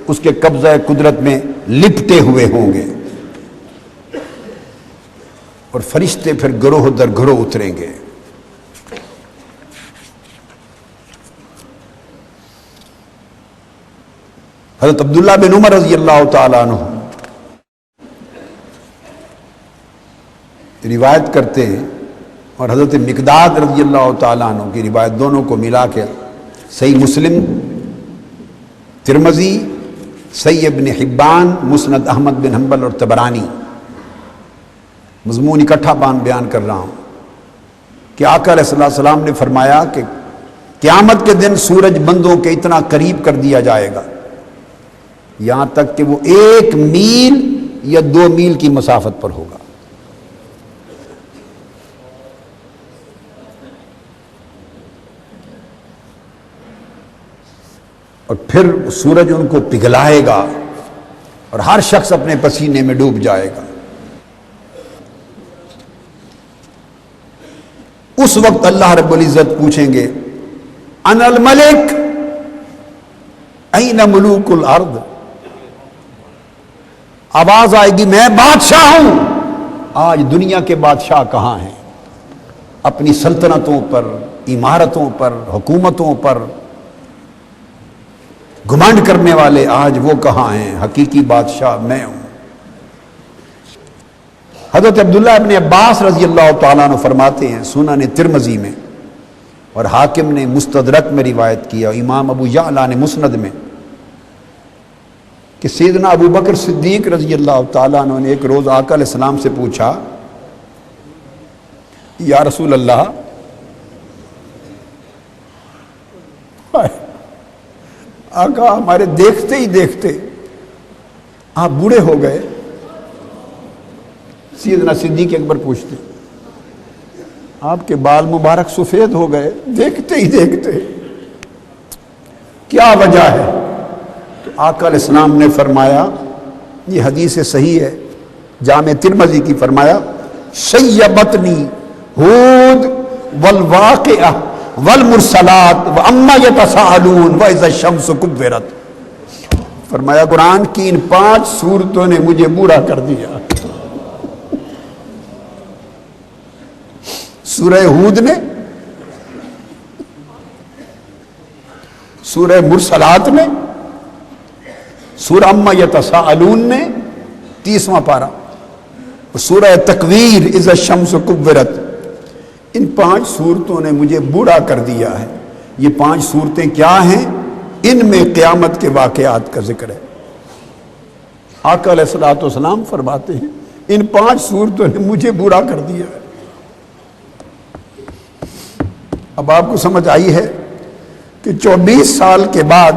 اس کے قبضہ قدرت میں لپٹے ہوئے ہوں گے، اور فرشتے پھر گروہ در گروہ اتریں گے۔ حضرت عبداللہ بن عمر رضی اللہ تعالیٰ عنہ روایت کرتے ہیں، اور حضرت مقداد رضی اللہ تعالیٰ عنہ کی روایت، دونوں کو ملا کے صحیح مسلم، ترمذی، صحیح ابن حبان، مسند احمد بن حنبل اور طبرانی، مضمون اکٹھا بیان کر رہا ہوں کہ آقا علیہ الصلوۃ والسلام نے فرمایا کہ قیامت کے دن سورج بندوں کے اتنا قریب کر دیا جائے گا یہاں تک کہ وہ 1 میل یا 2 میل کی مسافت پر ہوگا۔ اور پھر سورج ان کو پگھلائے گا اور ہر شخص اپنے پسینے میں ڈوب جائے گا۔ اس وقت اللہ رب العزت پوچھیں گے انا الملک این ملوک الارض، آواز آئے گی میں بادشاہ ہوں، آج دنیا کے بادشاہ کہاں ہیں؟ اپنی سلطنتوں پر، عمارتوں پر، حکومتوں پر گھمنڈ کرنے والے آج وہ کہاں ہیں؟ حقیقی بادشاہ میں ہوں۔ حضرت عبداللہ ابن عباس رضی اللہ تعالیٰ عنہ فرماتے ہیں سنن ترمذی میں، اور حاکم نے مستدرک میں روایت کیا، امام ابو یعلا نے مسند میں، کہ سیدنا ابو بکر صدیق رضی اللہ تعالیٰ عنہ نے ایک روز آقا علیہ السلام سے پوچھا یا رسول اللہ، آقا ہمارے دیکھتے ہی دیکھتے آپ بوڑھے ہو گئے۔ سیدنا صدیق اکبر پوچھتے آپ کے بال مبارک سفید ہو گئے دیکھتے ہی دیکھتے، کیا وجہ ہے؟ تو آقا علیہ السلام نے فرمایا، یہ حدیث صحیح ہے جامع ترمذی کی، فرمایا شیبتنی ہود والواقعہ والمرسلات واما یتساءلون واذا الشمس کورت۔ فرمایا قرآن کی ان 5 سورتوں نے مجھے بوڑھا کر دیا۔ سورہ ہود نے، سورہ مرسلات نے، سورہ اما یتساءلون نے 30واں پارہ، سورہ تکویر اذا الشمس کورت، ان 5 صورتوں نے مجھے بوڑھا کر دیا ہے۔ یہ 5 صورتیں کیا ہیں؟ ان میں قیامت کے واقعات کا ذکر ہے۔ آقا علیہ الصلوۃ والسلام فرماتے ہیں ان 5 صورتوں نے مجھے بوڑھا کر دیا ہے۔ اب آپ کو سمجھ آئی ہے کہ 24 سال کے بعد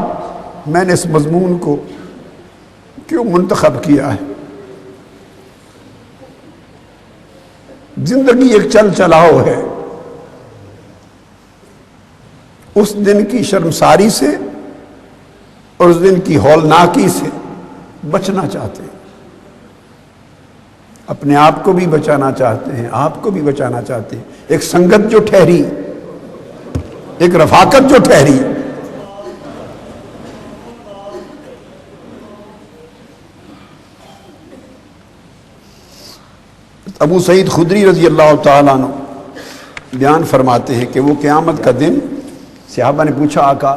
میں نے اس مضمون کو کیوں منتخب کیا ہے۔ زندگی ایک چل چلاؤ ہے، اس دن کی شرمساری سے اور اس دن کی ہولناکی سے بچنا چاہتے ہیں، اپنے آپ کو بھی بچانا چاہتے ہیں، آپ کو بھی بچانا چاہتے ہیں۔ ایک سنگت جو ٹھہری، ایک رفاقت جو ٹھہری، ابو سعید خدری رضی اللہ تعالیٰ عنہ بیان فرماتے ہیں کہ وہ قیامت کا دن، صحابہ نے پوچھا آقا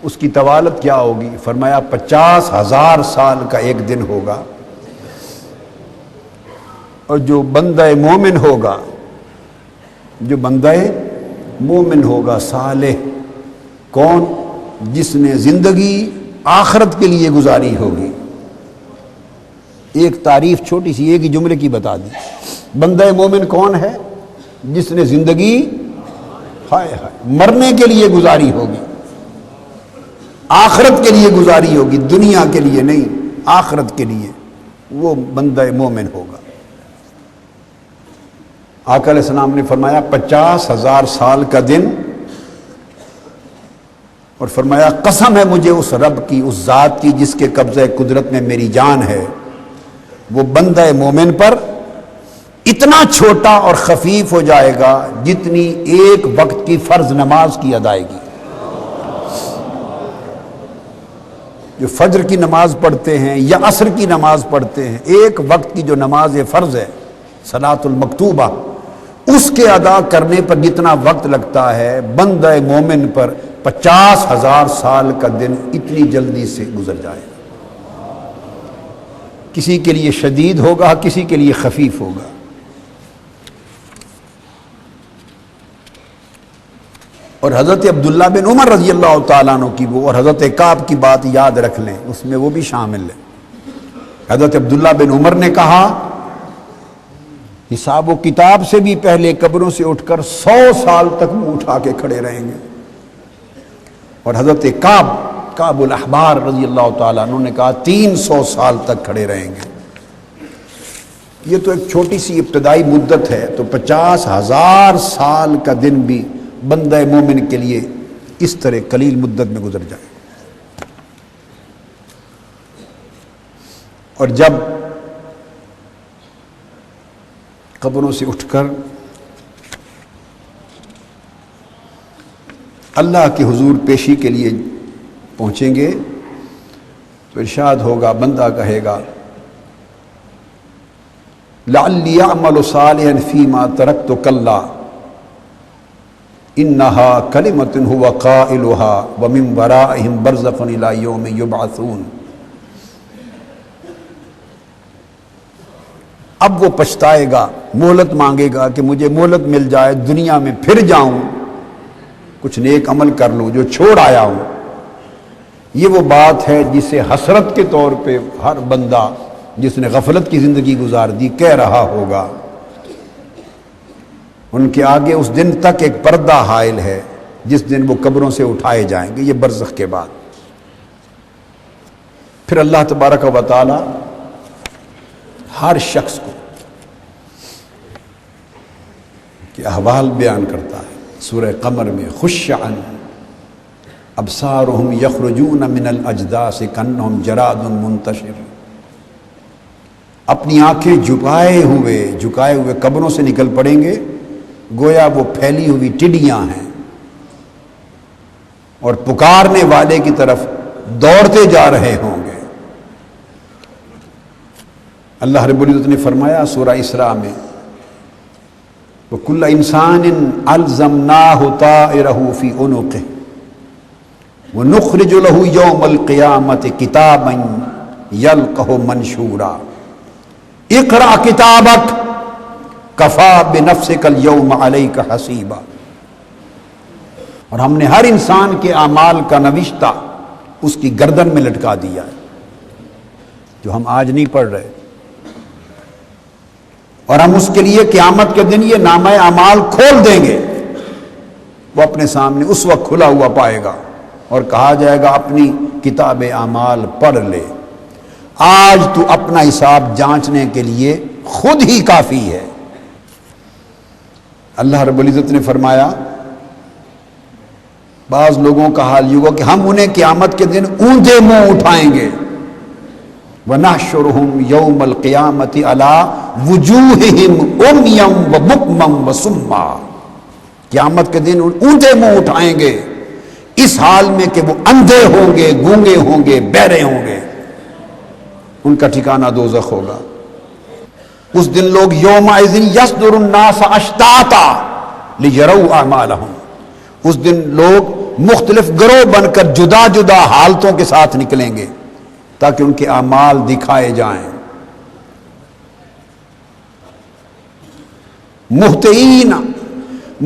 اس کی طوالت کیا ہوگی؟ فرمایا 50,000 سال کا ایک دن ہوگا، اور جو بندہ مومن ہوگا، جو بندہ مومن ہوگا صالح، کون؟ جس نے زندگی آخرت کے لیے گزاری ہوگی۔ ایک تعریف چھوٹی سی ایک ہی جملے کی بتا دی، بندہ مومن کون ہے؟ جس نے زندگی مرنے کے لیے گزاری ہوگی، آخرت کے لیے گزاری ہوگی، دنیا کے لیے نہیں، آخرت کے لیے، وہ بندہ مومن ہوگا۔ آقا علیہ السلام نے فرمایا 50,000 سال کا دن، اور فرمایا قسم ہے مجھے اس رب کی، اس ذات کی جس کے قبضہ قدرت میں میری جان ہے، وہ بندہ مومن پر اتنا چھوٹا اور خفیف ہو جائے گا جتنی ایک وقت کی فرض نماز کی ادائیگی۔ جو فجر کی نماز پڑھتے ہیں یا عصر کی نماز پڑھتے ہیں، ایک وقت کی جو نماز فرض ہے صلاۃ المکتوبہ، اس کے ادا کرنے پر جتنا وقت لگتا ہے، بندہ مومن پر 50,000 سال کا دن اتنی جلدی سے گزر جائے گا۔ کسی کے لیے شدید ہوگا، کسی کے لیے خفیف ہوگا۔ اور حضرت عبداللہ بن عمر رضی اللہ تعالیٰ عنہ کی وہ اور حضرت کعب کی بات یاد رکھ لیں، اس میں وہ بھی شامل ہے۔ حضرت عبداللہ بن عمر نے کہا حساب و کتاب سے بھی پہلے قبروں سے اٹھ کر 100 سال تک منہ اٹھا کے کھڑے رہیں گے۔ اور حضرت کعب الاحبار رضی اللہ تعالیٰ عنہ نے کہا 300 سال تک کھڑے رہیں گے۔ یہ تو ایک چھوٹی سی ابتدائی مدت ہے، تو 50,000 سال کا دن بھی بندہ مومن کے لیے اس طرح قلیل مدت میں گزر جائے۔ اور جب قبروں سے اٹھ کر اللہ کے حضور پیشی کے لیے پہنچیں گے تو ارشاد ہوگا، بندہ کہے گا لعلی اعمل صالحا فیما ترکت کلا انہا کلمۃ هو قائلها ومن ورائہم برزخ الی یوم یبعثون۔ اب وہ پچھتائے گا، مہلت مانگے گا کہ مجھے مہلت مل جائے، دنیا میں پھر جاؤں، کچھ نیک عمل کر لوں جو چھوڑ آیا ہوں۔ یہ وہ بات ہے جسے حسرت کے طور پہ ہر بندہ جس نے غفلت کی زندگی گزار دی کہہ رہا ہوگا۔ ان کے آگے اس دن تک ایک پردہ حائل ہے جس دن وہ قبروں سے اٹھائے جائیں گے، یہ برزخ کے بعد۔ پھر اللہ تبارک و تعالی ہر شخص کو کہ احوال بیان کرتا ہے سورہ قمر میں، خش عن ابصارهم یخرجون من الاجداث کانہم جراد منتشر، اپنی آنکھیں جھکائے ہوئے قبروں سے نکل پڑیں گے گویا وہ پھیلی ہوئی ٹڈیاں ہیں، اور پکارنے والے کی طرف دوڑتے جا رہے ہوں گے۔ اللہ رب العزت نے فرمایا سورہ اسراء میں، وَكُلَّ إِنسَانٍ أَلْزَمْنَاهُ طَائِرَهُ فِي عُنُقِهِ وَنُخْرِجُ لَهُ يَوْمَ الْقِيَامَةِ كِتَابًا يَلْقَهُ مَنْشُورًا اقرأ كِتَابَكَ كَفَى بِنَفْسِكَ الْيَوْمَ عَلَيْكَ حَسِيبًا۔ اور ہم نے ہر انسان کے اعمال کا نوشتہ اس کی گردن میں لٹکا دیا ہے، جو ہم آج نہیں پڑھ رہے، اور ہم اس کے لیے قیامت کے دن یہ نامہ اعمال کھول دیں گے، وہ اپنے سامنے اس وقت کھلا ہوا پائے گا اور کہا جائے گا اپنی کتاب اعمال پڑھ لے، آج تو اپنا حساب جانچنے کے لیے خود ہی کافی ہے۔ اللہ رب العزت نے فرمایا بعض لوگوں کا حال یہ ہوگا کہ ہم انہیں قیامت کے دن اونچے منہ اٹھائیں گے، وَنَحْشُرُهُمْ يَوْمَ الْقِيَامَةِ عَلَىٰ وُجُوهِهِمْ عُمْيًا وَبُكْمًا وَصُمًّا، قیامت کے دن اونچے منہ اٹھائیں گے اس حال میں کہ وہ اندھے ہوں گے، گونگے ہوں گے، بہرے ہوں گے، ان کا ٹھکانہ دوزخ ہوگا۔ اس دن لوگ یومئذ یصدر الناس اشتاتا لیروا اعمالهم، اس دن لوگ مختلف گروہ بن کر جدا جدا حالتوں کے ساتھ نکلیں گے تاکہ ان کے اعمال دکھائے جائیں۔ مہطعین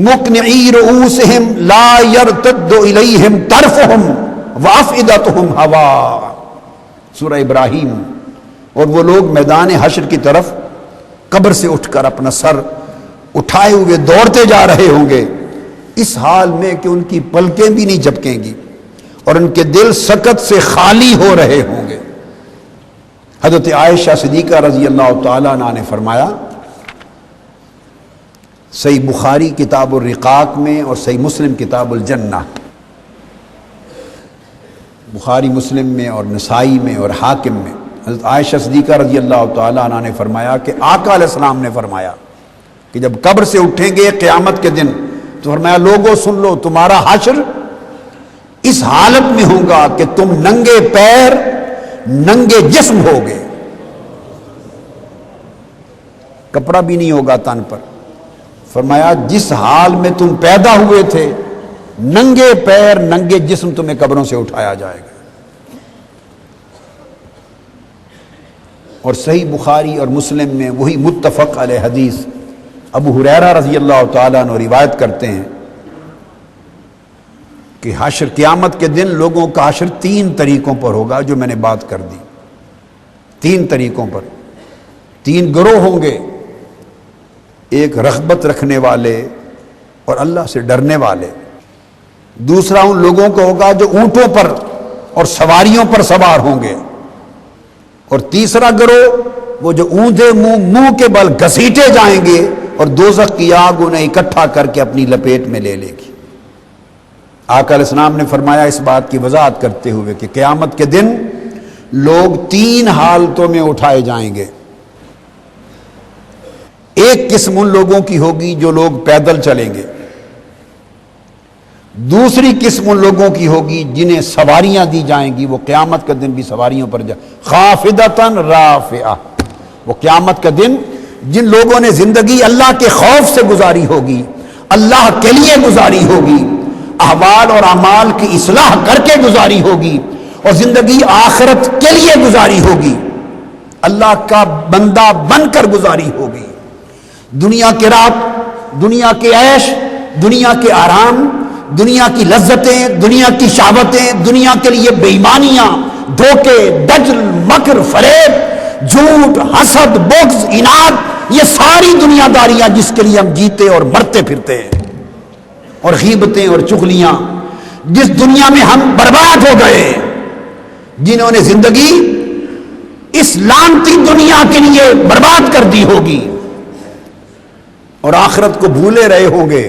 مقنعی رؤوسہم لا یرتد الیہم طرفہم وافئدتہم ہوا، سورہ ابراہیم۔ اور وہ لوگ میدان حشر کی طرف قبر سے اٹھ کر اپنا سر اٹھائے ہوئے دوڑتے جا رہے ہوں گے، اس حال میں کہ ان کی پلکیں بھی نہیں جھپکیں گی اور ان کے دل سکت سے خالی ہو رہے ہوں گے۔ حضرت عائشہ صدیقہ رضی اللہ تعالیٰ عنہ نے فرمایا، صحیح بخاری کتاب الرقاق میں اور صحیح مسلم کتاب الجنہ، بخاری مسلم میں اور نسائی میں اور حاکم میں، حضرت عائشہ صدیقہ رضی اللہ تعالیٰ عنہ نے فرمایا کہ آقا علیہ السلام نے فرمایا کہ جب قبر سے اٹھیں گے قیامت کے دن تو فرمایا لوگوں سن لو، تمہارا حشر اس حالت میں ہوگا کہ تم ننگے پیر ننگے جسم ہوگے، کپڑا بھی نہیں ہوگا تن پر۔ فرمایا جس حال میں تم پیدا ہوئے تھے ننگے پیر ننگے جسم تمہیں قبروں سے اٹھایا جائے گا۔ اور صحیح بخاری اور مسلم میں وہی متفق علیہ حدیث ابو ہریرہ رضی اللہ تعالیٰ عنہ روایت کرتے ہیں کہ حشر قیامت کے دن لوگوں کا حشر 3 طریقوں پر ہوگا، جو میں نے بات کر دی، 3 طریقوں پر، 3 گروہ ہوں گے، ایک رغبت رکھنے والے اور اللہ سے ڈرنے والے، دوسرا ان لوگوں کو ہوگا جو اونٹوں پر اور سواریوں پر سوار ہوں گے، اور تیسرا گروہ وہ جو اونھے منہ کے بل گھسیٹے جائیں گے اور دوزخ کی آگ انہیں اکٹھا کر کے اپنی لپیٹ میں لے لے گی۔ آقا علیہ السلام نے فرمایا اس بات کی وضاحت کرتے ہوئے کہ قیامت کے دن لوگ تین حالتوں میں اٹھائے جائیں گے۔ ایک قسم ان لوگوں کی ہوگی جو لوگ پیدل چلیں گے، دوسری قسم ان لوگوں کی ہوگی جنہیں سواریاں دی جائیں گی، وہ قیامت کا دن بھی سواریوں پر خافضۃ رافعہ، وہ قیامت کا دن جن لوگوں نے زندگی اللہ کے خوف سے گزاری ہوگی، اللہ کے لیے گزاری ہوگی، احوال اور اعمال کی اصلاح کر کے گزاری ہوگی، اور زندگی آخرت کے لیے گزاری ہوگی، اللہ کا بندہ بن کر گزاری ہوگی۔ دنیا کے رات، دنیا کے عیش، دنیا کے آرام، دنیا کی لذتیں، دنیا کی شہوتیں، دنیا کے لیے بے ایمانیاں، دھوکے، دجل، مکر، فریب، جھوٹ، حسد، بغض، اناد، یہ ساری دنیا داریاں جس کے لیے ہم جیتے اور مرتے پھرتے ہیں، اور غیبتیں اور چغلیاں جس دنیا میں ہم برباد ہو گئے، جنہوں نے زندگی اس لعنتی دنیا کے لیے برباد کر دی ہوگی اور آخرت کو بھولے رہے ہوں گے،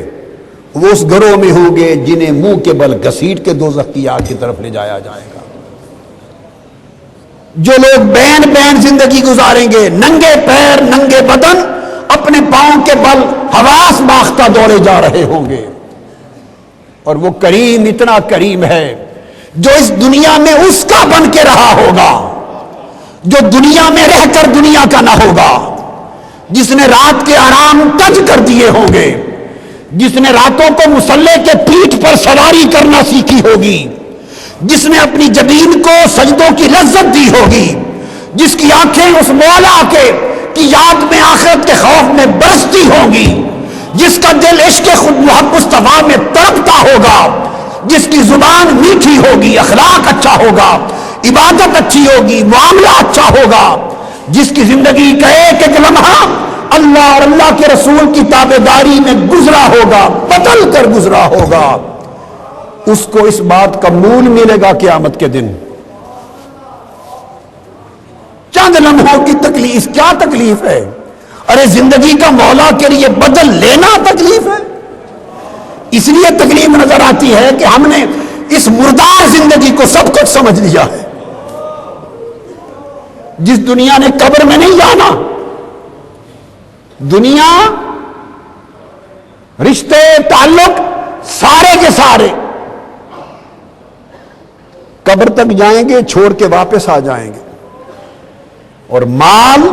وہ اس گروہ میں ہوں گے جنہیں منہ کے بل گھسیٹ کے دوزخ کی آگ کی طرف لے جایا جائے گا۔ جو لوگ بین بین زندگی گزاریں گے، ننگے پیر ننگے بدن، اپنے پاؤں کے بل حواس باختہ دوڑے جا رہے ہوں گے، اور وہ کریم اتنا کریم ہے جو اس دنیا میں اس کا بن کے رہا ہوگا، جو دنیا میں رہ کر دنیا کا نہ ہوگا، جس نے رات کے آرام تج کر دیے ہوں گے، جس نے راتوں کو مسلح کے پیٹھ پر سواری کرنا سیکھی ہوگی، جس نے اپنی جبین کو سجدوں کی لذت دی ہوگی، جس کی آنکھیں اس مولا کے کی یاد میں آخرت کے خوف میں برستی ہوں گی، جس کا دل عشق خود محب مصطفیٰ میں تڑپتا ہوگا، جس کی زبان میٹھی ہوگی، اخلاق اچھا ہوگا، عبادت اچھی ہوگی، معاملہ اچھا ہوگا، جس کی زندگی کا ایک ایک لمحہ اللہ اور اللہ کے رسول کی تابعداری میں گزرا ہوگا، بدل کر گزرا ہوگا، اس کو اس بات کا مول ملے گا قیامت کے دن۔ چند لمحوں کی تکلیف، کیا تکلیف ہے؟ ارے زندگی کا مولا کے لیے بدل لینا تکلیف ہے۔ اس لیے تکلیف نظر آتی ہے کہ ہم نے اس مردار زندگی کو سب کچھ سمجھ لیا ہے، جس دنیا نے قبر میں نہیں جانا۔ دنیا، رشتے، تعلق سارے کے سارے قبر تک جائیں گے، چھوڑ کے واپس آ جائیں گے، اور مال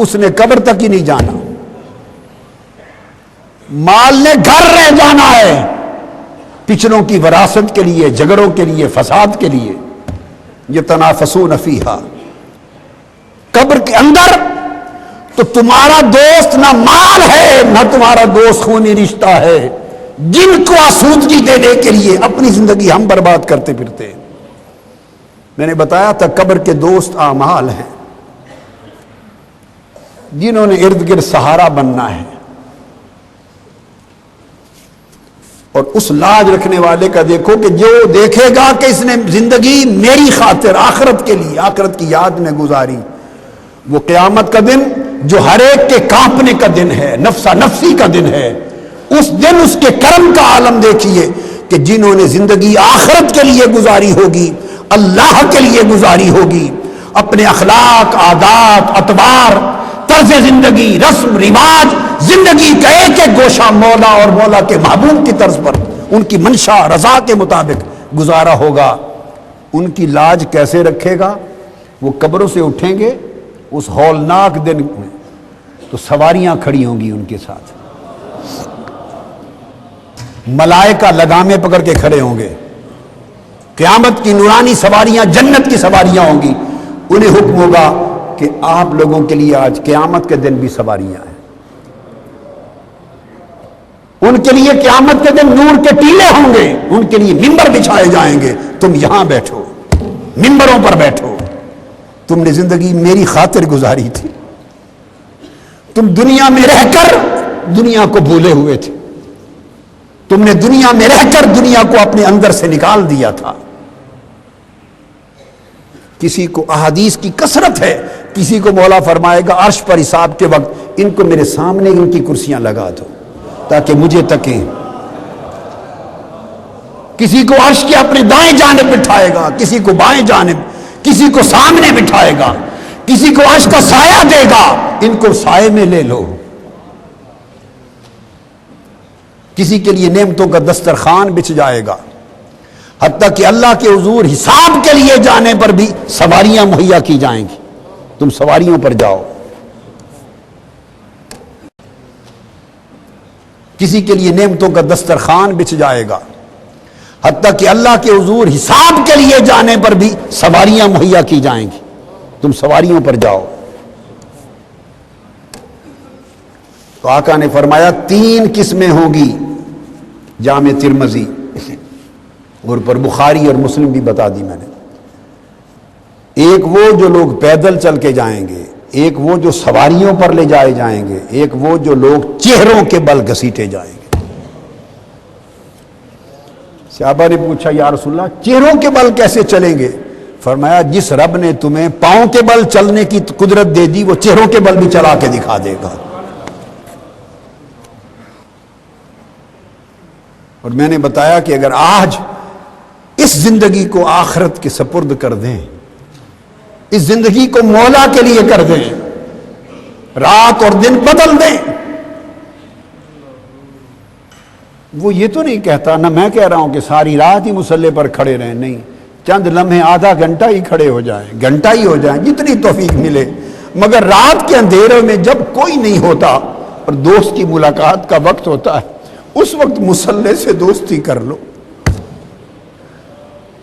اس نے قبر تک ہی نہیں جانا، مال نے گھر رہ جانا ہے، پچھلوں کی وراثت کے لیے، جھگڑوں کے لیے، فساد کے لیے۔ یتنافسون فیہا، قبر کے اندر تو تمہارا دوست نہ مال ہے، نہ تمہارا دوست خونی رشتہ ہے، جن کو آسودگی دینے کے لیے اپنی زندگی ہم برباد کرتے پھرتے ہیں۔ میں نے بتایا تھا قبر کے دوست اعمال ہیں، جنہوں نے ارد گرد سہارا بننا ہے، اور اس لاج رکھنے والے کا دیکھو کہ جو دیکھے گا کہ اس نے زندگی میری خاطر آخرت کے لیے، آخرت کی یاد میں گزاری، وہ قیامت کا دن جو ہر ایک کے کانپنے کا دن ہے، نفسا نفسی کا دن ہے، اس دن اس کے کرم کا عالم دیکھیے کہ جنہوں نے زندگی آخرت کے لیے گزاری ہوگی، اللہ کے لیے گزاری ہوگی، اپنے اخلاق، عادات، اطوار، طرز زندگی، رسم رواج، زندگی کا ایک ایک گوشہ مولا اور مولا کے محبوب کی طرز پر ان کی منشا رضا کے مطابق گزارا ہوگا، ان کی لاج کیسے رکھے گا؟ وہ قبروں سے اٹھیں گے اس ہولناک دن میں تو سواریاں کھڑی ہوں گی ان کے ساتھ، ملائکہ لگامیں پکڑ کے کھڑے ہوں گے، قیامت کی نورانی سواریاں، جنت کی سواریاں ہوں گی، انہیں حکم ہوگا کہ آپ لوگوں کے لیے آج قیامت کے دن بھی سواریاں ہیں، ان کے لیے قیامت کے دن نور کے ٹیلے ہوں گے، ان کے لیے ممبر بچھائے جائیں گے، تم یہاں بیٹھو، ممبروں پر بیٹھو، تم نے زندگی میری خاطر گزاری تھی، تم دنیا میں رہ کر دنیا کو بھولے ہوئے تھے، تم نے دنیا میں رہ کر دنیا کو اپنے اندر سے نکال دیا تھا۔ کسی کو احادیث کی کثرت ہے، کسی کو مولا فرمائے گا عرش پر حساب کے وقت ان کو میرے سامنے ان کی کرسیاں لگا دو تاکہ مجھے تکیں، کسی کو عرش کے اپنے دائیں جانب بٹھائے گا، کسی کو بائیں جانب، کسی کو سامنے بٹھائے گا، کسی کو عرش کا سایہ دے گا، ان کو سائے میں لے لو۔ کسی کے لیے نعمتوں کا دسترخوان بچھ جائے گا، حتیٰ کہ اللہ کے حضور حساب کے لیے جانے پر بھی سواریاں مہیا کی جائیں گی، تم سواریوں پر جاؤ۔ کسی کے لیے نعمتوں کا دسترخوان بچھ جائے گا، حتیٰ کہ اللہ کے حضور حساب کے لیے جانے پر بھی سواریاں مہیا کی جائیں گی، تم سواریوں پر جاؤ۔ تو آقا نے فرمایا 3 قسمیں ہوں گی، جامع ترمذی اور پر بخاری اور مسلم بھی بتا دی میں نے۔ ایک وہ جو لوگ پیدل چل کے جائیں گے، ایک وہ جو سواریوں پر لے جائے جائیں گے، ایک وہ جو لوگ چہروں کے بل گھسیٹے جائیں گے۔ صحابہ نے پوچھا یا رسول اللہ چہروں کے بل کیسے چلیں گے؟ فرمایا جس رب نے تمہیں پاؤں کے بل چلنے کی قدرت دے دی وہ چہروں کے بل بھی چلا کے دکھا دے گا۔ اور میں نے بتایا کہ اگر آج اس زندگی کو آخرت کے سپرد کر دیں، اس زندگی کو مولا کے لیے کر دیں، رات اور دن بدل دیں، وہ یہ تو نہیں کہتا، نہ میں کہہ رہا ہوں کہ ساری رات ہی مصلی پر کھڑے رہیں، نہیں، چند لمحے آدھا گھنٹہ ہی کھڑے ہو جائیں، گھنٹہ ہی ہو جائیں، جتنی توفیق ملے، مگر رات کے اندھیرے میں جب کوئی نہیں ہوتا اور دوست کی ملاقات کا وقت ہوتا ہے، اس وقت مصلی سے دوستی کر لو،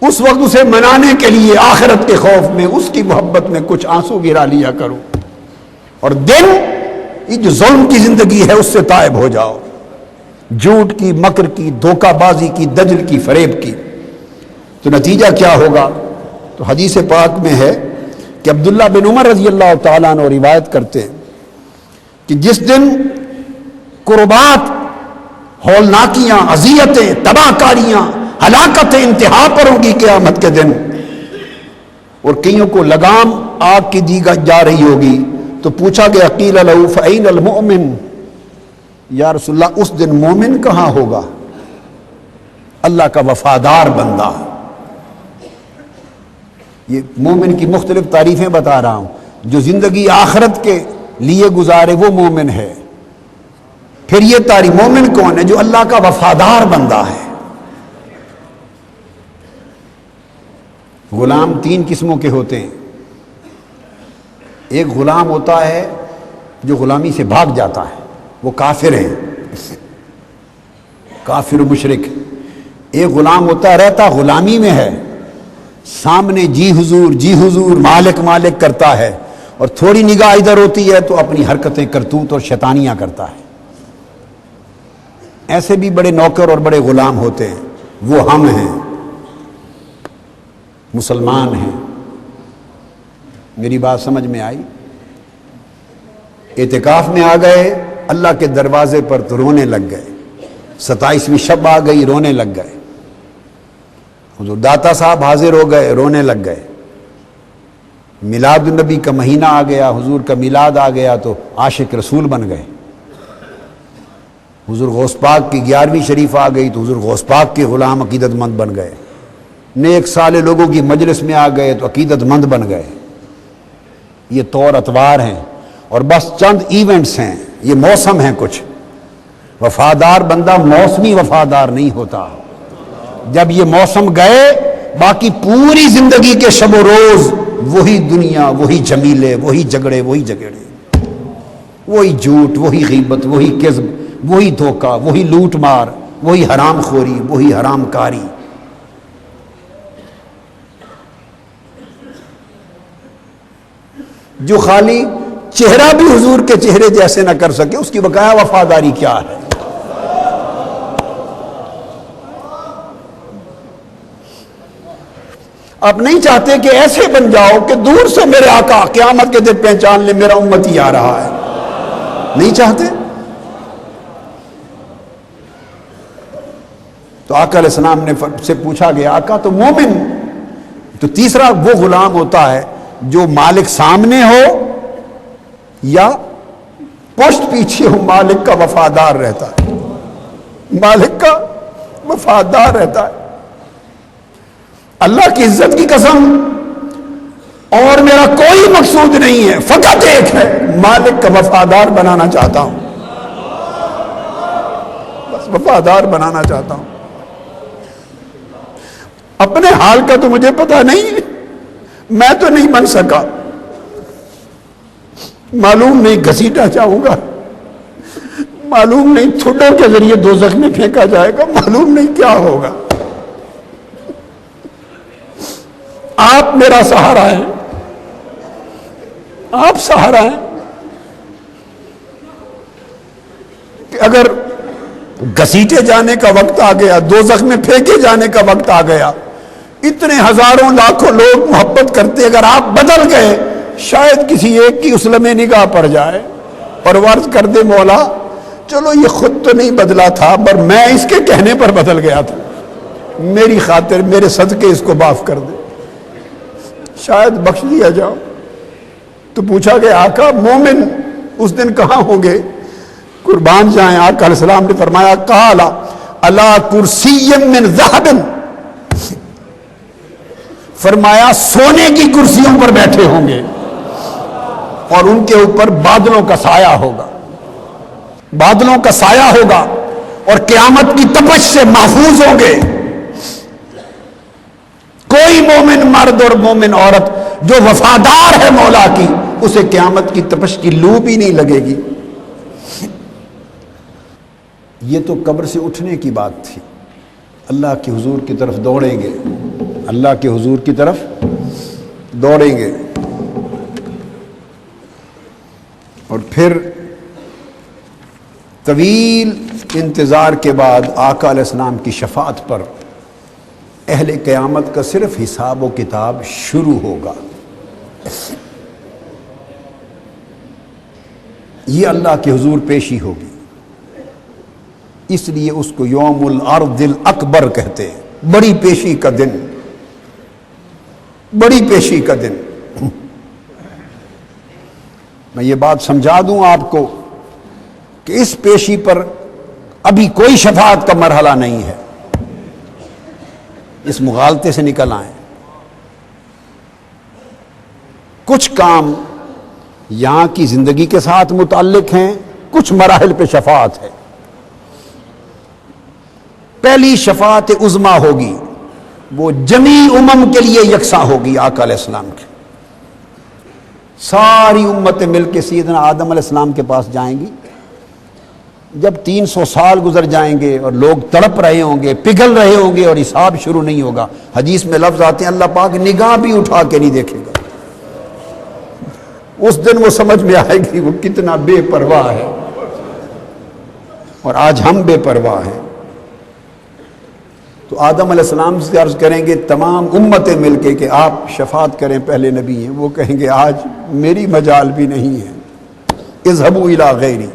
اس وقت اسے منانے کے لیے آخرت کے خوف میں، اس کی محبت میں کچھ آنسو گرا لیا کرو، اور دن یہ جو ظلم کی زندگی ہے اس سے تائب ہو جاؤ، جھوٹ کی، مکر کی، دھوکہ بازی کی، دجل کی، فریب کی۔ تو نتیجہ کیا ہوگا؟ تو حدیث پاک میں ہے کہ عبداللہ بن عمر رضی اللہ تعالیٰ عنہ روایت کرتے ہیں کہ جس دن قربات، ہولناکیاں، اذیتیں، تباہ کاریاں، ہلاکتیں انتہا پر ہوں گی قیامت کے دن، اور کئیوں کو لگام آگ کی دی جا رہی ہوگی، تو پوچھا گیا قیل لہ فأین المؤمن، یا رسول اللہ اس دن مومن کہاں ہوگا؟ اللہ کا وفادار بندہ۔ یہ مومن کی مختلف تعریفیں بتا رہا ہوں، جو زندگی آخرت کے لیے گزارے وہ مومن ہے۔ پھر یہ تعریف مومن کون ہے؟ جو اللہ کا وفادار بندہ ہے۔ غلام 3 قسموں کے ہوتے ہیں۔ ایک غلام ہوتا ہے جو غلامی سے بھاگ جاتا ہے، وہ کافر ہیں، کافر و مشرک۔ ایک غلام ہوتا رہتا غلامی میں ہے، سامنے جی حضور مالک مالک کرتا ہے، اور تھوڑی نگاہ ادھر ہوتی ہے تو اپنی حرکتیں کرتوت اور شیطانیاں کرتا ہے۔ ایسے بھی بڑے نوکر اور بڑے غلام ہوتے ہیں، وہ ہم ہیں، مسلمان ہیں۔ میری بات سمجھ میں آئی؟ اعتکاف میں آ گئے اللہ کے دروازے پر تو رونے لگ گئے، 27ویں شب آ گئی رونے لگ گئے، حضور داتا صاحب حاضر ہو گئے رونے لگ گئے، میلاد النبی کا مہینہ آ گیا، حضور کا میلاد آ گیا تو عاشق رسول بن گئے، حضور غوث پاک کی 11ویں شریف آ گئی تو حضور غوث پاک کے غلام عقیدت مند بن گئے، نیک صالح لوگوں کی مجلس میں آ گئے تو عقیدت مند بن گئے۔ یہ طور اتوار ہیں اور بس چند ایونٹس ہیں، یہ موسم ہیں کچھ۔ وفادار بندہ موسمی وفادار نہیں ہوتا، جب یہ موسم گئے باقی پوری زندگی کے شب و روز وہی دنیا، وہی جمیلے، وہی جھگڑے، وہی جھوٹ، وہی غیبت، وہی کذب، وہی دھوکہ، وہی لوٹ مار، وہی حرام خوری، وہی حرام کاری۔ جو خالی چہرہ بھی حضور کے چہرے جیسے نہ کر سکے، اس کی بقایا وفاداری کیا ہے؟ آپ نہیں چاہتے کہ ایسے بن جاؤ کہ دور سے میرے آقا قیامت کے دن پہچان لے میرا امتی آ رہا ہے، نہیں چاہتے؟ تو آقا علیہ السلام نے سے پوچھا گیا آقا تو مومن، تو تیسرا وہ غلام ہوتا ہے جو مالک سامنے ہو یا پشت پیچھے ہو، مالک کا وفادار رہتا ہے، مالک کا وفادار رہتا ہے۔ اللہ کی عزت کی قسم، اور میرا کوئی مقصود نہیں ہے، فقط ایک ہے، مالک کا وفادار بنانا چاہتا ہوں، بس وفادار بنانا چاہتا ہوں۔ اپنے حال کا تو مجھے پتا نہیں ہے، میں تو نہیں بن سکا، معلوم نہیں گھسیٹا چاہوں گا، معلوم نہیں ٹھڈوں کے ذریعے دوزخ میں پھینکا جائے گا، معلوم نہیں کیا ہوگا۔ آپ میرا سہارا ہے، آپ سہارا ہیں کہ اگر گھسیٹے جانے کا وقت آ گیا، دوزخ میں پھینکے جانے کا وقت آ گیا، اتنے ہزاروں لاکھوں لوگ محبت کرتے، اگر آپ بدل گئے شاید کسی ایک کی اس لمحے نگاہ پڑ جائے اور عرض کر دے مولا چلو یہ خود تو نہیں بدلا تھا پر میں اس کے کہنے پر بدل گیا تھا، میری خاطر میرے صدقے اس کو معاف کر دے، شاید بخش دیا جاؤ۔ تو پوچھا کہ آقا مومن اس دن کہاں ہوں گے؟ قربان جائیں، آقا علیہ السلام نے فرمایا قال علی کرسی من ذہب، فرمایا سونے کی کرسیوں پر بیٹھے ہوں گے اور ان کے اوپر بادلوں کا سایہ ہوگا، بادلوں کا سایہ ہوگا اور قیامت کی تپش سے محفوظ ہوں گے۔ کوئی مومن مرد اور مومن عورت جو وفادار ہے مولا کی، اسے قیامت کی تپش کی لو بھی نہیں لگے گی۔ یہ تو قبر سے اٹھنے کی بات تھی، اللہ کے حضور کی طرف دوڑیں گے، اللہ کے حضور کی طرف دوڑیں گے، اور پھر طویل انتظار کے بعد آقا علیہ السلام کی شفاعت پر اہل قیامت کا صرف حساب و کتاب شروع ہوگا۔ یہ اللہ کے حضور پیشی ہوگی، اس لیے اس کو یوم العرض الاکبر کہتے ہیں، بڑی پیشی کا دن، بڑی پیشی کا دن۔ میں یہ بات سمجھا دوں آپ کو کہ اس پیشی پر ابھی کوئی شفاعت کا مرحلہ نہیں ہے، اس مغالطے سے نکل آئیں۔ کچھ کام یہاں کی زندگی کے ساتھ متعلق ہیں، کچھ مراحل پہ شفاعت ہے۔ پہلی شفاعت عظمیٰ ہوگی، وہ جمیع امم کے لیے یکساں ہوگی، آقا علیہ السلام کی ساری امتیں مل کے سیدنا آدم علیہ السلام کے پاس جائیں گی۔ جب 300 سال گزر جائیں گے اور لوگ تڑپ رہے ہوں گے، پگھل رہے ہوں گے اور حساب شروع نہیں ہوگا، حدیث میں لفظ آتے ہیں اللہ پاک نگاہ بھی اٹھا کے نہیں دیکھے گا۔ اس دن وہ سمجھ میں آئے گی وہ کتنا بے پرواہ ہے، اور آج ہم بے پرواہ ہیں۔ تو آدم علیہ السلام سے عرض کریں گے تمام امتیں مل کے کہ آپ شفاعت کریں، پہلے نبی ہیں، وہ کہیں گے آج میری مجال بھی نہیں ہے، اذهبوا الی غیری۔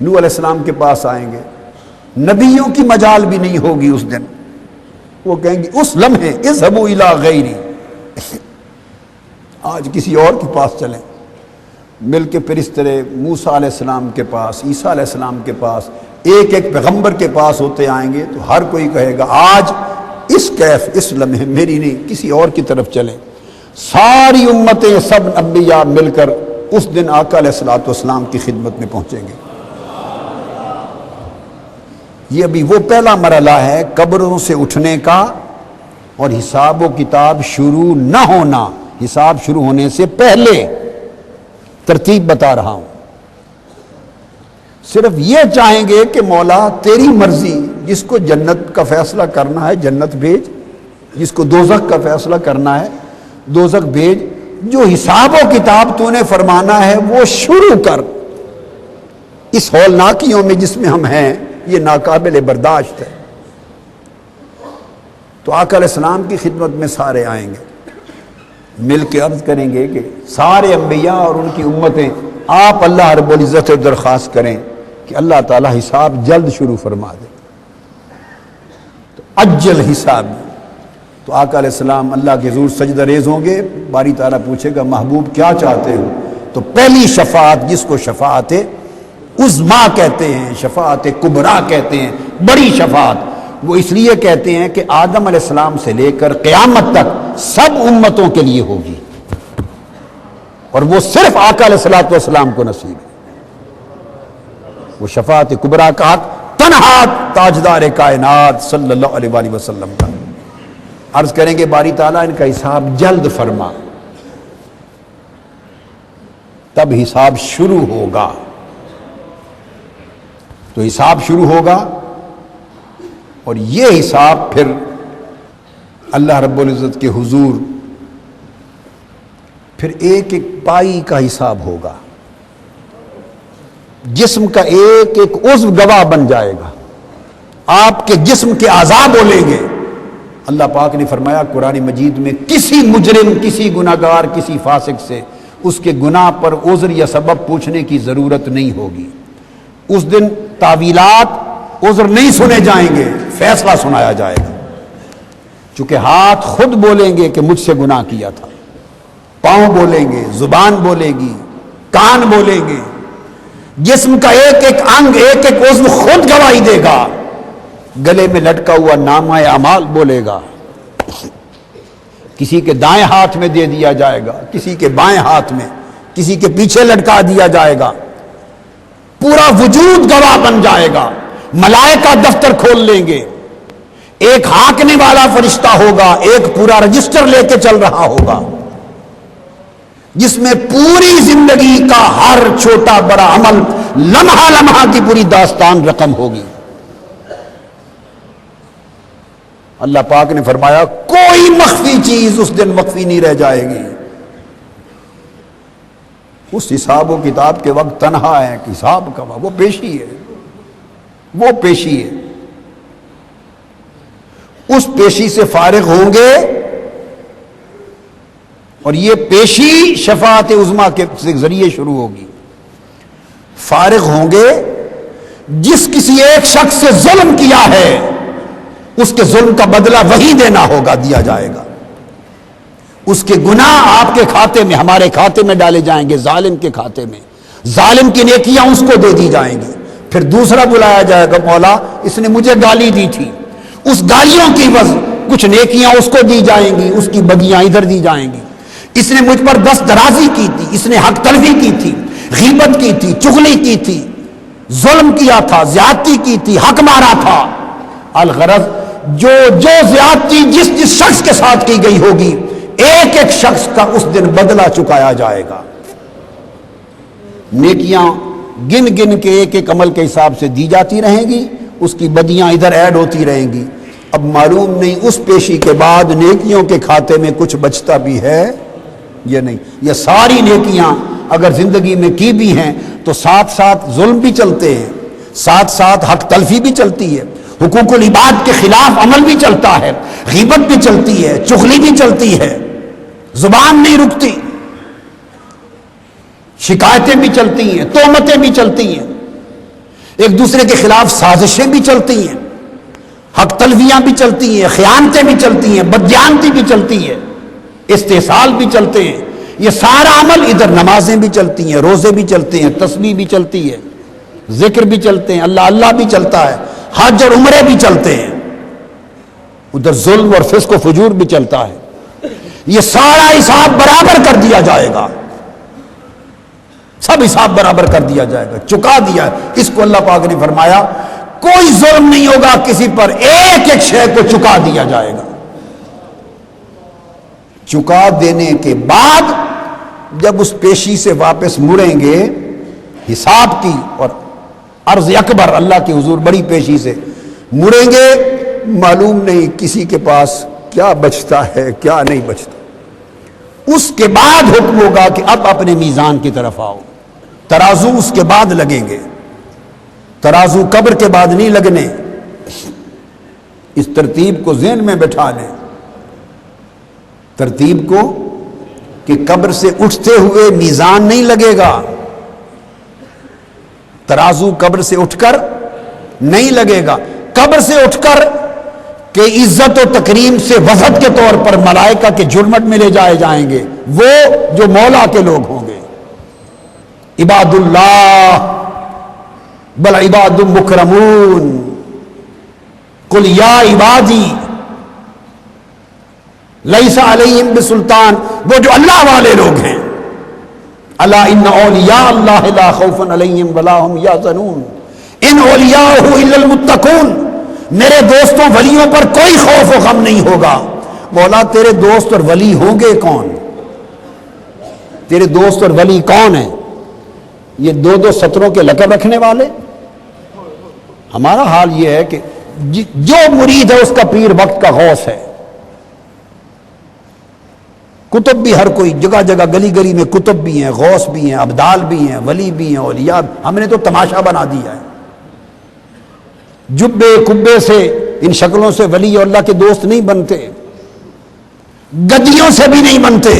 نوح علیہ السلام کے پاس آئیں گے، نبیوں کی مجال بھی نہیں ہوگی اس دن، وہ کہیں گے اس لمحے اذهبوا الی غیری، آج کسی اور کے پاس چلیں۔ مل کے پھر اس طرح موسیٰ علیہ السلام کے پاس، عیسیٰ علیہ السلام کے پاس، ایک ایک پیغمبر کے پاس ہوتے آئیں گے، تو ہر کوئی کہے گا آج اس کیف اس لمحے میری نہیں، کسی اور کی طرف چلیں۔ ساری امتیں، سب انبیاء مل کر اس دن آقا علیہ السلام کی خدمت میں پہنچیں گے۔ یہ ابھی وہ پہلا مرحلہ ہے قبروں سے اٹھنے کا اور حساب و کتاب شروع نہ ہونا، حساب شروع ہونے سے پہلے ترتیب بتا رہا ہوں۔ صرف یہ چاہیں گے کہ مولا تیری مرضی، جس کو جنت کا فیصلہ کرنا ہے جنت بھیج، جس کو دوزخ کا فیصلہ کرنا ہے دوزخ بھیج، جو حساب و کتاب تو نے فرمانا ہے وہ شروع کر۔ اس ہولناکیوں میں جس میں ہم ہیں یہ ناقابل برداشت ہے۔ تو آقا علیہ السلام کی خدمت میں سارے آئیں گے، مل کے عرض کریں گے کہ سارے انبیاء اور ان کی امتیں آپ اللہ رب العزت سے درخواست کریں کہ اللہ تعالیٰ حساب جلد شروع فرما دے، تو اجل حساب۔ تو آقا علیہ السلام اللہ کے حضور سجدہ ریز ہوں گے، باری تعالیٰ پوچھے گا محبوب کیا چاہتے ہو؟ تو پہلی شفاعت جس کو شفاعت عظمیٰ کہتے ہیں، شفاعت کبریٰ کہتے ہیں، بڑی شفاعت، وہ اس لیے کہتے ہیں کہ آدم علیہ السلام سے لے کر قیامت تک سب امتوں کے لیے ہوگی، اور وہ صرف آقا علیہ الصلوۃ والسلام کو نصیب ہے۔ وہ شفاعت کبریٰ کا حق تنہا تاجدار کائنات صلی اللہ علیہ وآلہ وسلم کا۔ عرض کریں گے باری تعالیٰ ان کا حساب جلد فرما، تب حساب شروع ہوگا۔ تو حساب شروع ہوگا، اور یہ حساب پھر اللہ رب العزت کے حضور پھر ایک ایک پائی کا حساب ہوگا۔ جسم کا ایک ایک عضو گواہ بن جائے گا، آپ کے جسم کے اعضاء بولیں گے۔ اللہ پاک نے فرمایا قرآن مجید میں کسی مجرم، کسی گناہگار، کسی فاسق سے اس کے گناہ پر عذر یا سبب پوچھنے کی ضرورت نہیں ہوگی۔ اس دن تعویلات، عذر نہیں سنے جائیں گے، فیصلہ سنایا جائے گا۔ چونکہ ہاتھ خود بولیں گے کہ مجھ سے گناہ کیا تھا، پاؤں بولیں گے، زبان بولے گی، کان بولیں گے، جسم کا ایک ایک انگ، ایک ایک عضو خود گواہی دے گا۔ گلے میں لٹکا ہوا نامہ اعمال بولے گا، کسی کے دائیں ہاتھ میں دے دیا جائے گا، کسی کے بائیں ہاتھ میں، کسی کے پیچھے لٹکا دیا جائے گا۔ پورا وجود گواہ بن جائے گا۔ ملائکہ دفتر کھول لیں گے، ایک ہانکنے والا فرشتہ ہوگا، ایک پورا رجسٹر لے کے چل رہا ہوگا، جس میں پوری زندگی کا ہر چھوٹا بڑا عمل، لمحہ لمحہ کی پوری داستان رقم ہوگی۔ اللہ پاک نے فرمایا کوئی مخفی چیز اس دن مخفی نہیں رہ جائے گی۔ اس حساب و کتاب کے وقت تنہا ہے کہ حساب کا وقت، وہ پیشی ہے، وہ پیشی ہے۔ اس پیشی سے فارغ ہوں گے، اور یہ پیشی شفاعت عظمیٰ کے ذریعے شروع ہوگی۔ فارغ ہوں گے، جس کسی ایک شخص سے ظلم کیا ہے اس کے ظلم کا بدلہ وہی دینا ہوگا، دیا جائے گا۔ اس کے گناہ آپ کے کھاتے میں، ہمارے کھاتے میں ڈالے جائیں گے، ظالم کے کھاتے میں، ظالم کی نیکیاں اس کو دے دی جائیں گی۔ پھر دوسرا بلایا جائے گا، مولا اس نے مجھے گالی دی تھی، اس گالیوں کی وجہ کچھ نیکیاں اس کو دی جائیں گی، اس کی بدیاں ادھر دی جائیں گی۔ اس نے مجھ پر دست درازی کی تھی، اس نے حق تلفی کی تھی، غیبت کی تھی، چغلی کی تھی، ظلم کیا تھا، زیادتی کی تھی، حق مارا تھا۔ الغرض جو زیادتی جس شخص کے ساتھ کی گئی ہوگی، ایک ایک شخص کا اس دن بدلہ چکایا جائے گا۔ نیکیاں گن گن کے ایک ایک عمل کے حساب سے دی جاتی رہیں گی، اس کی بدیاں ادھر ایڈ ہوتی رہیں گی۔ اب معلوم نہیں اس پیشی کے بعد نیکیوں کے کھاتے میں کچھ بچتا بھی ہے یا نہیں۔ یہ ساری نیکیاں اگر زندگی میں کی بھی ہیں تو ساتھ ساتھ ظلم بھی چلتے ہیں، ساتھ ساتھ حق تلفی بھی چلتی ہے، حقوق العباد کے خلاف عمل بھی چلتا ہے، غیبت بھی چلتی ہے، چغلی بھی چلتی ہے، زبان نہیں رکتی، شکایتیں بھی چلتی ہیں، تہمتیں بھی چلتی ہیں، ایک دوسرے کے خلاف سازشیں بھی چلتی ہیں، حق تلفیاں بھی چلتی ہیں، خیانتیں بھی چلتی ہیں، بددیانتی بھی چلتی ہے، استحصال بھی چلتے ہیں۔ یہ سارا عمل، ادھر نمازیں بھی چلتی ہیں، روزے بھی چلتے ہیں، تسبیح بھی چلتی ہے، ذکر بھی چلتے ہیں، اللہ اللہ بھی چلتا ہے، حج اور عمرے بھی چلتے ہیں، ادھر ظلم اور فسق و فجور بھی چلتا ہے۔ یہ سارا حساب برابر کر دیا جائے گا، سب حساب برابر کر دیا جائے گا، چکا دیا۔ اس کو اللہ پاک نے فرمایا کوئی ظلم نہیں ہوگا کسی پر، ایک ایک شے کو چکا دیا جائے گا۔ چکا دینے کے بعد جب اس پیشی سے واپس مڑیں گے حساب کی اور عرض اکبر اللہ کے حضور بڑی پیشی سے مڑیں گے، معلوم نہیں کسی کے پاس کیا بچتا ہے کیا نہیں بچتا۔ اس کے بعد حکم ہوگا کہ اب اپنے میزان کی طرف آؤ۔ ترازو اس کے بعد لگیں گے، ترازو قبر کے بعد نہیں لگنے۔ اس ترتیب کو ذہن میں بٹھا لیں، ترتیب کو، کہ قبر سے اٹھتے ہوئے میزان نہیں لگے گا، ترازو قبر سے اٹھ کر نہیں لگے گا۔ قبر سے اٹھ کر کہ عزت و تکریم سے وفد کے طور پر ملائکہ کے جرمٹ میں لے جائے جائیں گے، وہ جو مولا کے لوگ ہوں گے، عباد اللہ بل عباد مکرمون قل یا عبادی لیس علیہم بسلطان، وہ جو اللہ والے لوگ ہیں، الا ان اولیاء اللہ لا خوف علیہم ولا هم یحزنون ان اولیاءہ الا المتقون، میرے دوستوں ولیوں پر کوئی خوف و غم نہیں ہوگا۔ مولا تیرے دوست اور ولی ہوں گے کون؟ تیرے دوست اور ولی کون ہیں؟ یہ دو دو سطروں کے لقب رکھنے والے؟ ہمارا حال یہ ہے کہ جو مرید ہے اس کا پیر وقت کا غوث ہے۔ کتب بھی ہر کوئی جگہ جگہ گلی گلی میں کتب بھی ہیں، غوث بھی ہیں، ابدال بھی ہیں، ولی بھی ہیں، اولیاء بھی۔ ہم نے تو تماشا بنا دیا ہے، جبے کبے سے ان شکلوں سے ولی اور اللہ کے دوست نہیں بنتے، گدیوں سے بھی نہیں بنتے۔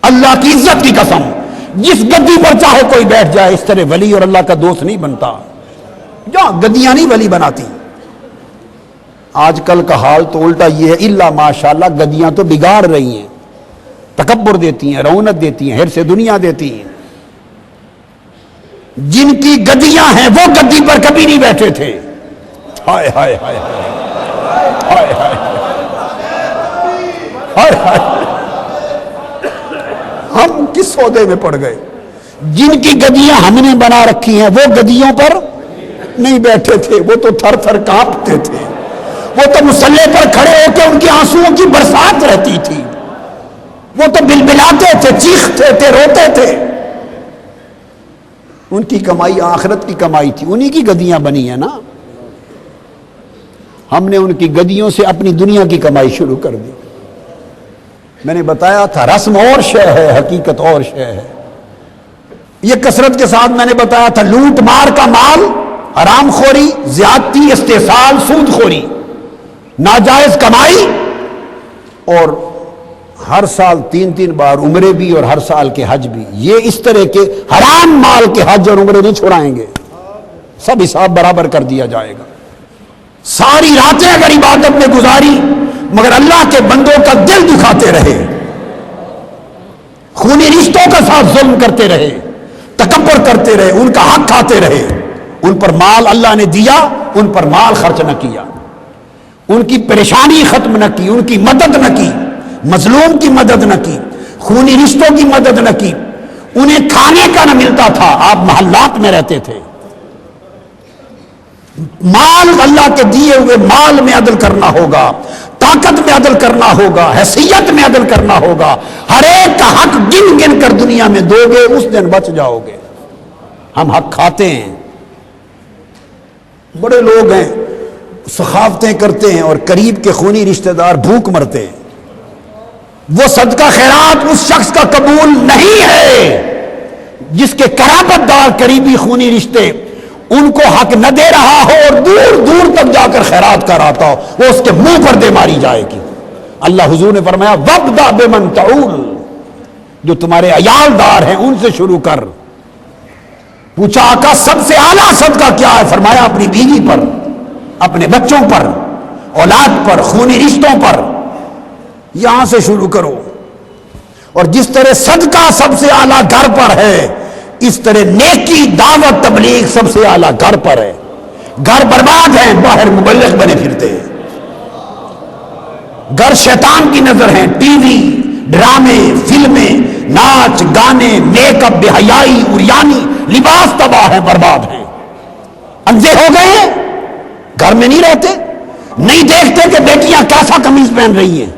اللہ کی عزت کی قسم، جس گدی پر چاہے کوئی بیٹھ جائے، اس طرح ولی اور اللہ کا دوست نہیں بنتا۔ جہاں گدیاں نہیں ولی بناتی۔ آج کل کا حال تو الٹا یہ ہے، الا ماشاءاللہ گدیاں تو بگاڑ رہی ہیں، تکبر دیتی ہیں، رونق دیتی ہیں، حرص دنیا دیتی ہیں۔ جن کی گدیاں ہیں وہ گدی پر کبھی نہیں بیٹھے تھے۔ ہائے ہائے ہائے ہائے ہائے ہائے، ہم کس سودے میں پڑ گئے؟ جن کی گدیاں ہم نے بنا رکھی ہیں وہ گدیوں پر نہیں بیٹھے تھے، وہ تو تھر تھر کانپتے تھے، وہ تو مسلح پر کھڑے ہو کے ان کی آنسوؤں کی برسات رہتی تھی، وہ تو بلبلاتے تھے، چیختے تھے، روتے تھے۔ ان کی کمائی آخرت کی کمائی تھی، انہی کی گدیاں بنی ہیں نا۔ ہم نے ان کی گدیوں سے اپنی دنیا کی کمائی شروع کر دی۔ میں نے بتایا تھا رسم اور شے ہے، حقیقت اور شے ہے۔ یہ کثرت کے ساتھ میں نے بتایا تھا، لوٹ مار کا مال، حرام خوری، زیادتی، استحصال، سود خوری، ناجائز کمائی، اور ہر سال 3 بار عمرے بھی اور ہر سال کے حج بھی۔ یہ اس طرح کے حرام مال کے حج اور عمرے نہیں چھڑائیں گے، سب حساب برابر کر دیا جائے گا۔ ساری راتیں اگر عبادت میں گزاری مگر اللہ کے بندوں کا دل دکھاتے رہے، خونی رشتوں کا ساتھ ظلم کرتے رہے، تکبر کرتے رہے، ان کا حق کھاتے رہے، ان پر مال اللہ نے دیا، ان پر مال خرچ نہ کیا، ان کی پریشانی ختم نہ کی، ان کی مدد نہ کی، مظلوم کی مدد نہ کی، خونی رشتوں کی مدد نہ کی، انہیں کھانے کا نہ ملتا تھا، آپ محلات میں رہتے تھے۔ مال اللہ کے دیے ہوئے مال میں عدل کرنا ہوگا، طاقت میں عدل کرنا ہوگا، حیثیت میں عدل کرنا ہوگا، ہر ایک کا حق گن گن کر دنیا میں دو گے، اس دن بچ جاؤ گے۔ ہم حق کھاتے ہیں، بڑے لوگ ہیں سخاوتیں کرتے ہیں اور قریب کے خونی رشتہ دار بھوک مرتے ہیں، وہ صدقہ خیرات اس شخص کا قبول نہیں ہے جس کے قرابت دار قریبی خونی رشتے ان کو حق نہ دے رہا ہو اور دور دور تک جا کر خیرات کراتا ہو، وہ اس کے منہ پر دے ماری جائے گی۔ اللہ حضور نے فرمایا وَابْدَأْ بِمَنْ تَعُولُ، جو تمہارے عیال دار ہیں ان سے شروع کر۔ پوچھا آقا سب سے اعلیٰ صدقہ کیا ہے؟ فرمایا اپنی بیوی پر، اپنے بچوں پر، اولاد پر، خونی رشتوں پر، یہاں سے شروع کرو۔ اور جس طرح صدقہ سب سے اعلیٰ گھر پر ہے، اس طرح نیکی، دعوت، تبلیغ سب سے اعلیٰ گھر پر ہے۔ گھر برباد ہیں، باہر مبلغ بنے پھرتے ہیں۔ گھر شیطان کی نظر ہیں، ٹی وی، ڈرامے، فلمیں، ناچ گانے، میک اپ، بے حیائی، عریانی، لباس تباہ ہیں، برباد ہیں، اندھے ہو گئے ہیں، گھر میں نہیں رہتے، نہیں دیکھتے کہ بیٹیاں کیسا قمیض پہن رہی ہیں،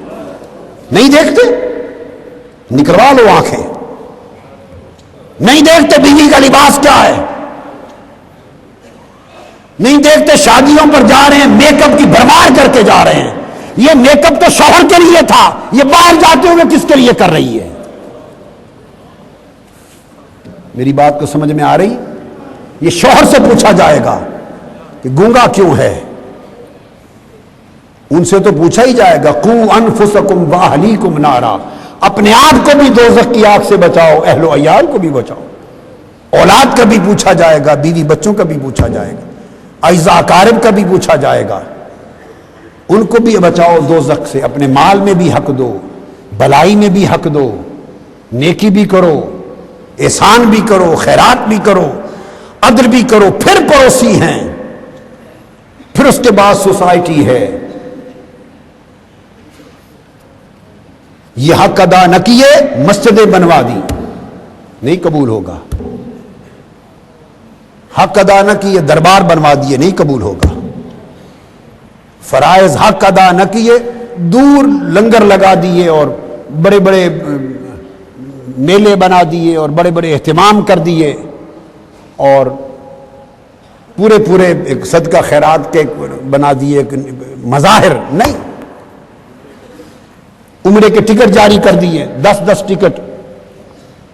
نہیں دیکھتے، نکلوا لو آنکھیں، نہیں دیکھتے بیوی کا لباس کیا ہے، نہیں دیکھتے شادیوں پر جا رہے ہیں میک اپ کی بھرمار کر کے جا رہے ہیں۔ یہ میک اپ تو شوہر کے لیے تھا، یہ باہر جاتے ہوئے کس کے لیے کر رہی ہے؟ میری بات کو سمجھ میں آ رہی؟ یہ شوہر سے پوچھا جائے گا کہ گونگا کیوں ہے، ان سے تو پوچھا ہی جائے گا قوا انفسکم واہلیکم نارا، اپنے آپ کو بھی دوزخ کی آگ سے بچاؤ، اہل و عیال کو بھی بچاؤ۔ اولاد کا بھی پوچھا جائے گا، بیوی بچوں کا بھی پوچھا جائے گا، اعزاء اقارب کا بھی پوچھا جائے گا، ان کو بھی بچاؤ دوزخ سے۔ اپنے مال میں بھی حق دو، بلائی میں بھی حق دو، نیکی بھی کرو، احسان بھی کرو، خیرات بھی کرو، عدل بھی کرو، پھر پڑوسی ہیں، پھر اس کے بعد سوسائٹی ہے، یہ حق ادا نہ کیے مسجدیں بنوا دی، نہیں قبول ہوگا۔ حق ادا نہ کیے دربار بنوا دیے، نہیں قبول ہوگا۔ فرائض حق ادا نہ کیے، دور لنگر لگا دیے اور بڑے بڑے میلے بنا دیے اور بڑے بڑے اہتمام کر دیے اور پورے پورے ایک صدقہ خیرات کے بنا دیے مظاہر، نہیں۔ عمرے کے ٹکٹ جاری کر دیے، 10 ٹکٹ۔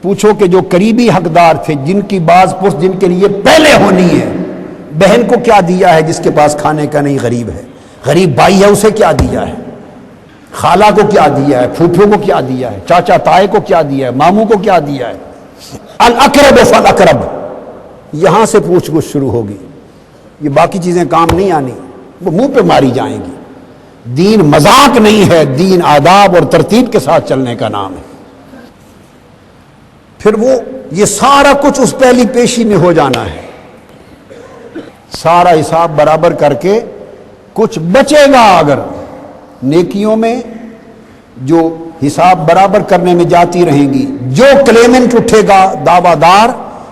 پوچھو کہ جو قریبی حقدار تھے، جن کی باز پرس جن کے لیے پہلے ہونی ہے، بہن کو کیا دیا ہے جس کے پاس کھانے کا نہیں، غریب ہے، غریب بھائی ہے اسے کیا دیا ہے، خالہ کو کیا دیا ہے، پھوپھو کو کیا دیا ہے، چاچا تائے کو کیا دیا ہے، ماموں کو کیا دیا ہے۔ الاقرب فالاقرب، یہاں سے پوچھ گچھ شروع ہوگی، یہ باقی چیزیں کام نہیں آنی، وہ منہ پہ ماری جائیں گی۔ دین مذاق نہیں ہے، دین آداب اور ترتیب کے ساتھ چلنے کا نام ہے۔ پھر وہ یہ سارا کچھ اس پہلی پیشی میں ہو جانا ہے، سارا حساب برابر کر کے کچھ بچے گا اگر نیکیوں میں، جو حساب برابر کرنے میں جاتی رہیں گی۔ جو کلیمنٹ اٹھے گا دعویٰ دار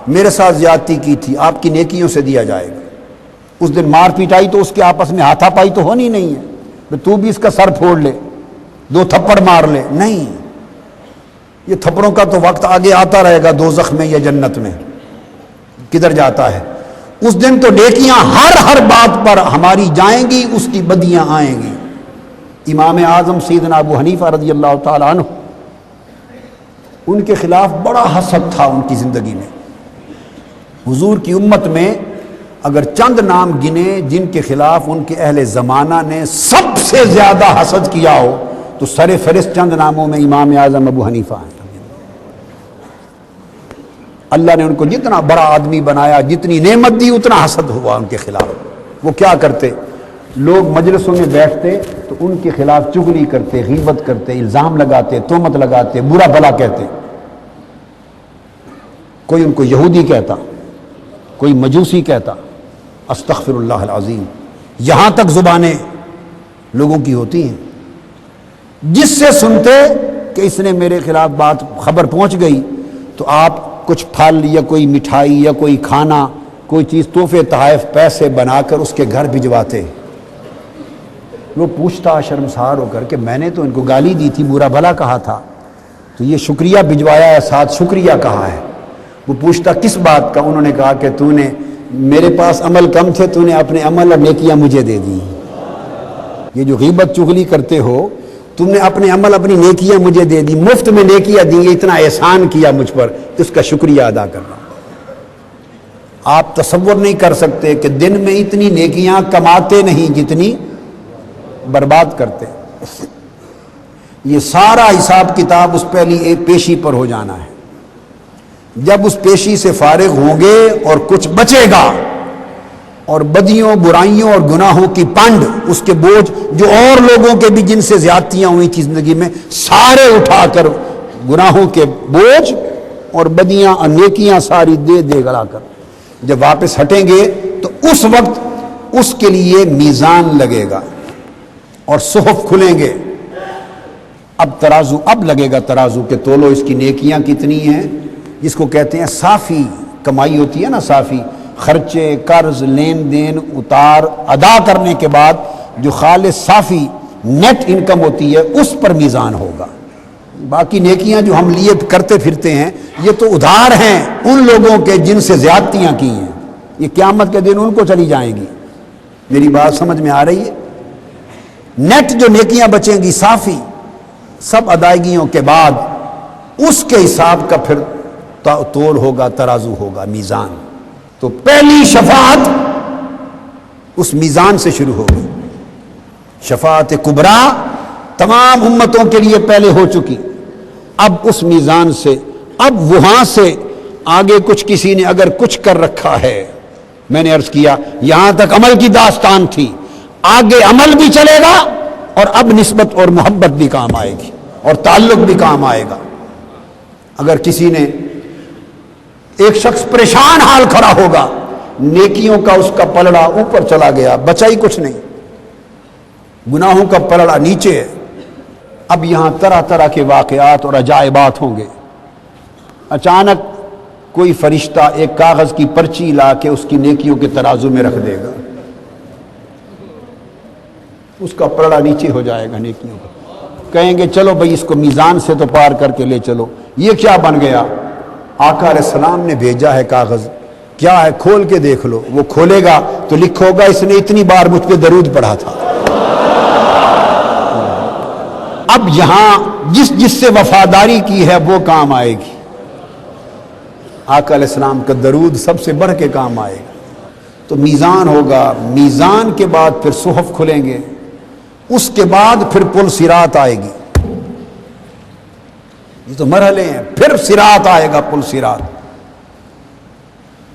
میرے ساتھ زیادتی کی تھی، آپ کی نیکیوں سے دیا جائے گا۔ اس دن مار پیٹائی تو اس کے آپس میں ہاتھا پائی تو ہونی نہیں ہے، تو بھی اس کا سر پھوڑ لے، 2 تھپڑ مار لے، نہیں۔ یہ تھپڑوں کا تو وقت آگے آتا رہے گا، دوزخ میں یا جنت میں کدھر جاتا ہے۔ اس دن تو نیکیاں ہر بات پر ہماری جائیں گی، اس کی بدیاں آئیں گی۔ امام اعظم سیدنا ابو حنیفہ رضی اللہ تعالی عنہ، ان کے خلاف بڑا حسد تھا ان کی زندگی میں۔ حضور کی امت میں اگر چند نام گنے جن کے خلاف ان کے اہل زمانہ نے سب سے زیادہ حسد کیا ہو تو سر فہرست چند ناموں میں امام اعظم ابو حنیفہ ہیں۔ اللہ نے ان کو جتنا بڑا آدمی بنایا، جتنی نعمت دی، اتنا حسد ہوا ان کے خلاف۔ وہ کیا کرتے؟ لوگ مجلسوں میں بیٹھتے تو ان کے خلاف چغلی کرتے، غیبت کرتے، الزام لگاتے، تہمت لگاتے، برا بھلا کہتے۔ کوئی ان کو یہودی کہتا، کوئی مجوسی کہتا، استغفر اللہ العظیم، یہاں تک زبانیں لوگوں کی ہوتی ہیں۔ جس سے سنتے کہ اس نے میرے خلاف بات خبر پہنچ گئی تو آپ کچھ پھل یا کوئی مٹھائی یا کوئی کھانا، کوئی چیز تحفے تحائف پیسے بنا کر اس کے گھر بھجواتے۔ وہ پوچھتا شرمسار ہو کر کہ میں نے تو ان کو گالی دی تھی، برا بھلا کہا تھا، تو یہ شکریہ بھجوایا ہے، ساتھ شکریہ کہا ہے۔ وہ پوچھتا کس بات کا؟ انہوں نے کہا کہ تو نے، میرے پاس عمل کم تھے، تو نے اپنے عمل اور نیکیاں مجھے دے دی۔ یہ جو غیبت چغلی کرتے ہو، تم نے اپنے عمل اپنی نیکیاں مجھے دے دی، مفت میں نیکیاں دی، اتنا احسان کیا مجھ پر، اس کا شکریہ ادا کر رہا ہوں۔ آپ تصور نہیں کر سکتے کہ دن میں اتنی نیکیاں کماتے نہیں جتنی برباد کرتے۔ یہ سارا حساب کتاب اس پہلی ایک پیشی پر ہو جانا ہے۔ جب اس پیشی سے فارغ ہوں گے اور کچھ بچے گا، اور بدیوں، برائیوں اور گناہوں کی پنڈ، اس کے بوجھ جو اور لوگوں کے بھی جن سے زیادتیاں ہوئی تھی زندگی میں، سارے اٹھا کر گناہوں کے بوجھ اور بدیاں اور نیکیاں ساری دے گڑا کر جب واپس ہٹیں گے تو اس وقت اس کے لیے میزان لگے گا اور صحف کھلیں گے۔ اب ترازو، اب لگے گا ترازو کہ تولو اس کی نیکیاں کتنی ہیں، جس کو کہتے ہیں صافی کمائی ہوتی ہے نا، صافی، خرچے، قرض، لین دین اتار ادا کرنے کے بعد جو خالص صافی نیٹ انکم ہوتی ہے، اس پر میزان ہوگا۔ باقی نیکیاں جو ہم لیے کرتے پھرتے ہیں، یہ تو ادھار ہیں ان لوگوں کے جن سے زیادتیاں کی ہیں، یہ قیامت کے دن ان کو چلی جائیں گی۔ میری بات سمجھ میں آ رہی ہے؟ نیٹ جو نیکیاں بچیں گی صافی، سب ادائیگیوں کے بعد اس کے حساب کا پھر تول ہوگا، ترازو ہوگا، میزان۔ تو پہلی شفاعت اس میزان سے شروع ہوگی۔ شفاعت کبریٰ تمام امتوں کے لیے پہلے ہو چکی، اب اس میزان سے، اب وہاں سے آگے کچھ کسی نے اگر کچھ کر رکھا ہے، میں نے عرض کیا یہاں تک عمل کی داستان تھی، آگے عمل بھی چلے گا اور اب نسبت اور محبت بھی کام آئے گی اور تعلق بھی کام آئے گا۔ اگر کسی نے، ایک شخص پریشان حال کھڑا ہوگا، نیکیوں کا اس کا پلڑا اوپر چلا گیا، بچا ہی کچھ نہیں، گناہوں کا پلڑا نیچے ہے، اب یہاں طرح طرح کے واقعات اور عجائبات ہوں گے. اچانک کوئی فرشتہ ایک کاغذ کی پرچی لا کے اس کی نیکیوں کے ترازو میں رکھ دے گا، اس کا پلڑا نیچے ہو جائے گا نیکیوں کا. کہیں گے چلو بھائی اس کو میزان سے تو پار کر کے لے چلو. یہ کیا بن گیا؟ آقا علیہ السلام نے بھیجا ہے کاغذ، کیا ہے کھول کے دیکھ لو. وہ کھولے گا تو لکھو گا اس نے اتنی بار مجھ پہ درود پڑھا تھا. اب یہاں جس سے وفاداری کی ہے وہ کام آئے گی. آقا علیہ السلام کا درود سب سے بڑھ کے کام آئے گا. تو میزان ہوگا، میزان کے بعد پھر صحف کھلیں گے، اس کے بعد پھر پل صراط آئے گی. یہ تو مرحلے ہیں. پھر صراط آئے گا، پل صراط.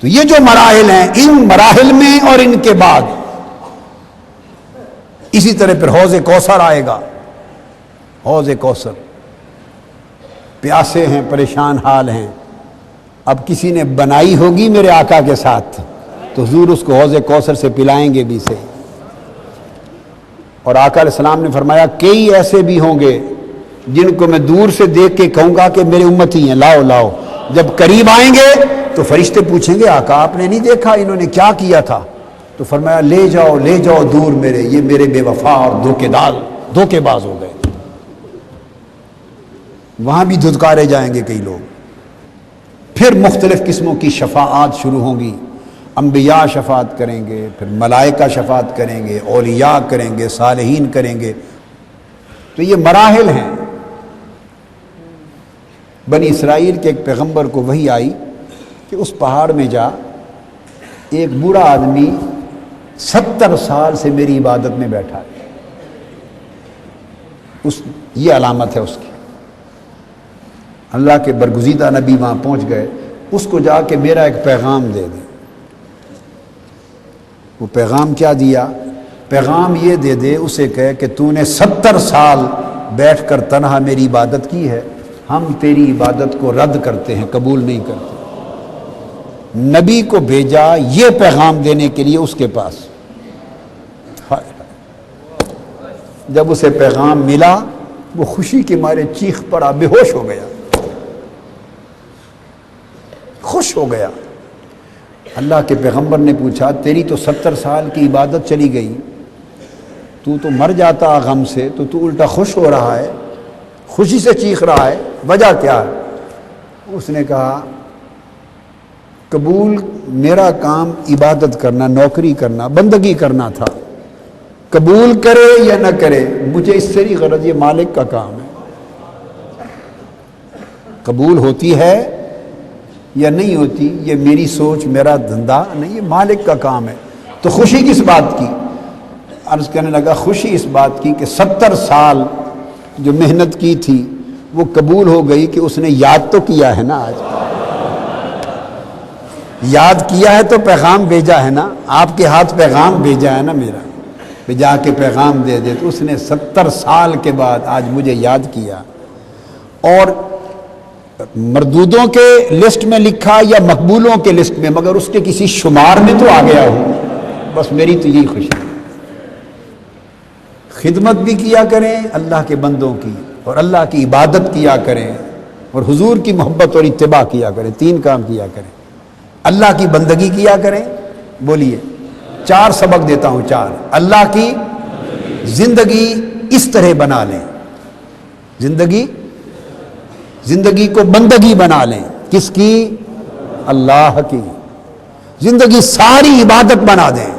تو یہ جو مراحل ہیں، ان مراحل میں اور ان کے بعد اسی طرح پھر حوض کوثر آئے گا. حوض کوثر، پیاسے ہیں، پریشان حال ہیں. اب کسی نے بنائی ہوگی میرے آقا کے ساتھ تو حضور اس کو حوض کوثر سے پلائیں گے بھی سے. اور آقا علیہ السلام نے فرمایا کئی ایسے بھی ہوں گے جن کو میں دور سے دیکھ کے کہوں گا کہ میرے امتی ہیں، لاؤ لاؤ. جب قریب آئیں گے تو فرشتے پوچھیں گے آقا آپ نے نہیں دیکھا انہوں نے کیا کیا تھا؟ تو فرمایا لے جاؤ دور میرے، یہ میرے بے وفا اور دھوکے باز ہو گئے. وہاں بھی دھتکارے جائیں گے کئی لوگ. پھر مختلف قسموں کی شفاعات شروع ہوں گی. انبیاء شفاعت کریں گے، پھر ملائکہ شفاعت کریں گے، اولیاء کریں گے، صالحین کریں گے. تو یہ مراحل ہیں. بنی اسرائیل کے ایک پیغمبر کو وحی آئی کہ اس پہاڑ میں جا، ایک بوڑھا آدمی 70 سال سے میری عبادت میں بیٹھا ہے. یہ علامت ہے اس کی. اللہ کے برگزیدہ نبی وہاں پہنچ گئے. اس کو جا کے میرا ایک پیغام دے دے. وہ پیغام کیا دیا؟ پیغام یہ دے دے اسے کہے کہ تو نے 70 سال بیٹھ کر تنہا میری عبادت کی ہے، ہم تیری عبادت کو رد کرتے ہیں، قبول نہیں کرتے. نبی کو بھیجا یہ پیغام دینے کے لیے اس کے پاس. جب اسے پیغام ملا وہ خوشی کے مارے چیخ پڑا، بے ہوش ہو گیا، خوش ہو گیا. اللہ کے پیغمبر نے پوچھا تیری تو 70 سال کی عبادت چلی گئی، تو مر جاتا غم سے، تو الٹا خوش ہو رہا ہے، خوشی سے چیخ رہا ہے، وجہ کیا ہے؟ اس نے کہا قبول میرا کام عبادت کرنا، نوکری کرنا، بندگی کرنا تھا. قبول کرے یا نہ کرے مجھے اس سے نہیں غرض، یہ مالک کا کام ہے. قبول ہوتی ہے یا نہیں ہوتی یہ میری سوچ، میرا دھندا نہیں، یہ مالک کا کام ہے. تو خوشی کس بات کی؟ عرض کرنے لگا خوشی اس بات کی کہ 70 سال جو محنت کی تھی وہ قبول ہو گئی کہ اس نے یاد تو کیا ہے نا. آج یاد کیا ہے تو پیغام بھیجا ہے نا، آپ کے ہاتھ پیغام بھیجا ہے نا میرا، جا کے پیغام دے دے. تو اس نے 70 سال کے بعد آج مجھے یاد کیا. اور مردودوں کے لسٹ میں لکھا یا مقبولوں کے لسٹ میں، مگر اس کے کسی شمار میں تو آ گیا ہوں. بس میری تو یہی خوشی. خدمت بھی کیا کریں اللہ کے بندوں کی، اور اللہ کی عبادت کیا کریں، اور حضور کی محبت اور اتباع کیا کریں. 3 کام کیا کریں. اللہ کی بندگی کیا کریں. بولیے 4 سبق دیتا ہوں. 4 اللہ کی زندگی اس طرح بنا لیں. زندگی کو بندگی بنا لیں. کس کی؟ اللہ کی. زندگی ساری عبادت بنا دیں.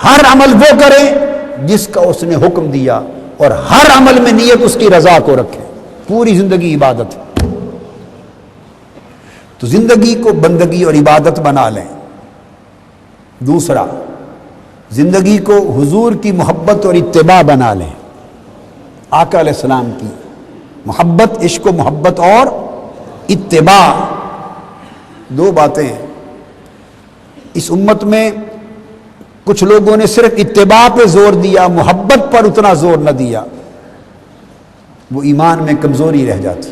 ہر عمل وہ کریں جس کا اس نے حکم دیا، اور ہر عمل میں نیت اس کی رضا کو رکھیں. پوری زندگی عبادت. تو زندگی کو بندگی اور عبادت بنا لیں. دوسرا، زندگی کو حضور کی محبت اور اتباع بنا لیں. آقا علیہ السلام کی محبت، عشق و محبت اور اتباع 2 باتیں ہیں. اس امت میں کچھ لوگوں نے صرف اتباع پہ زور دیا، محبت پر اتنا زور نہ دیا، وہ ایمان میں کمزوری رہ جاتی.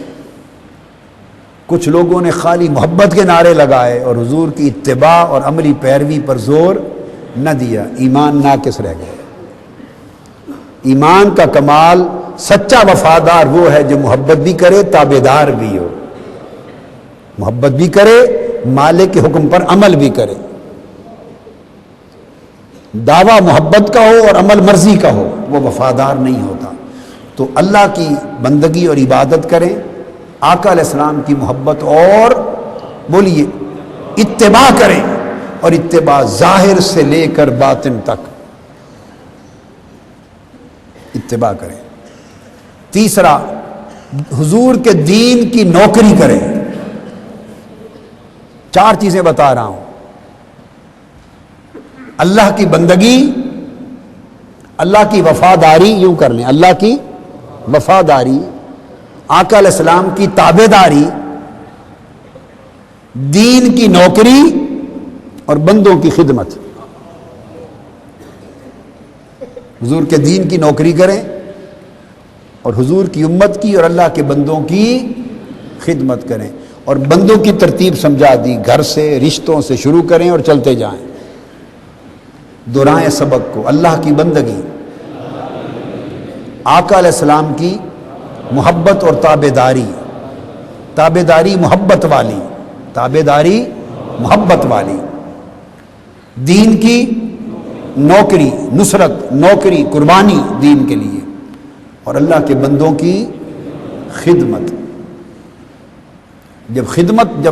کچھ لوگوں نے خالی محبت کے نعرے لگائے اور حضور کی اتباع اور عملی پیروی پر زور نہ دیا، ایمان ناقص رہ گئے. ایمان کا کمال سچا وفادار وہ ہے جو محبت بھی کرے تابعدار بھی ہو، محبت بھی کرے مالک کے حکم پر عمل بھی کرے۔ دعویٰ محبت کا ہو اور عمل مرضی کا ہو وہ وفادار نہیں ہوتا۔ تو اللہ کی بندگی اور عبادت کریں، آقا علیہ السلام کی محبت اور بولیے اتباع کریں، اور اتباع ظاہر سے لے کر باطن تک اتباع کریں۔ تیسرا، حضور کے دین کی نوکری کریں۔ 4 چیزیں بتا رہا ہوں، اللہ کی بندگی، اللہ کی وفاداری، یوں کر لیں اللہ کی وفاداری، آقا علیہ السلام کی تابعداری، دین کی نوکری اور بندوں کی خدمت۔ حضور کے دین کی نوکری کریں اور حضور کی امت کی اور اللہ کے بندوں کی خدمت کریں۔ اور بندوں کی ترتیب سمجھا دی، گھر سے رشتوں سے شروع کریں اور چلتے جائیں، دہرائیں سبق کو۔ اللہ کی بندگی، آقا علیہ السلام کی محبت اور تابعداری، تابعداری محبت والی، تابعداری محبت والی، دین کی نوکری، نصرت، نوکری، قربانی دین کے لیے، اور اللہ کے بندوں کی خدمت۔ جب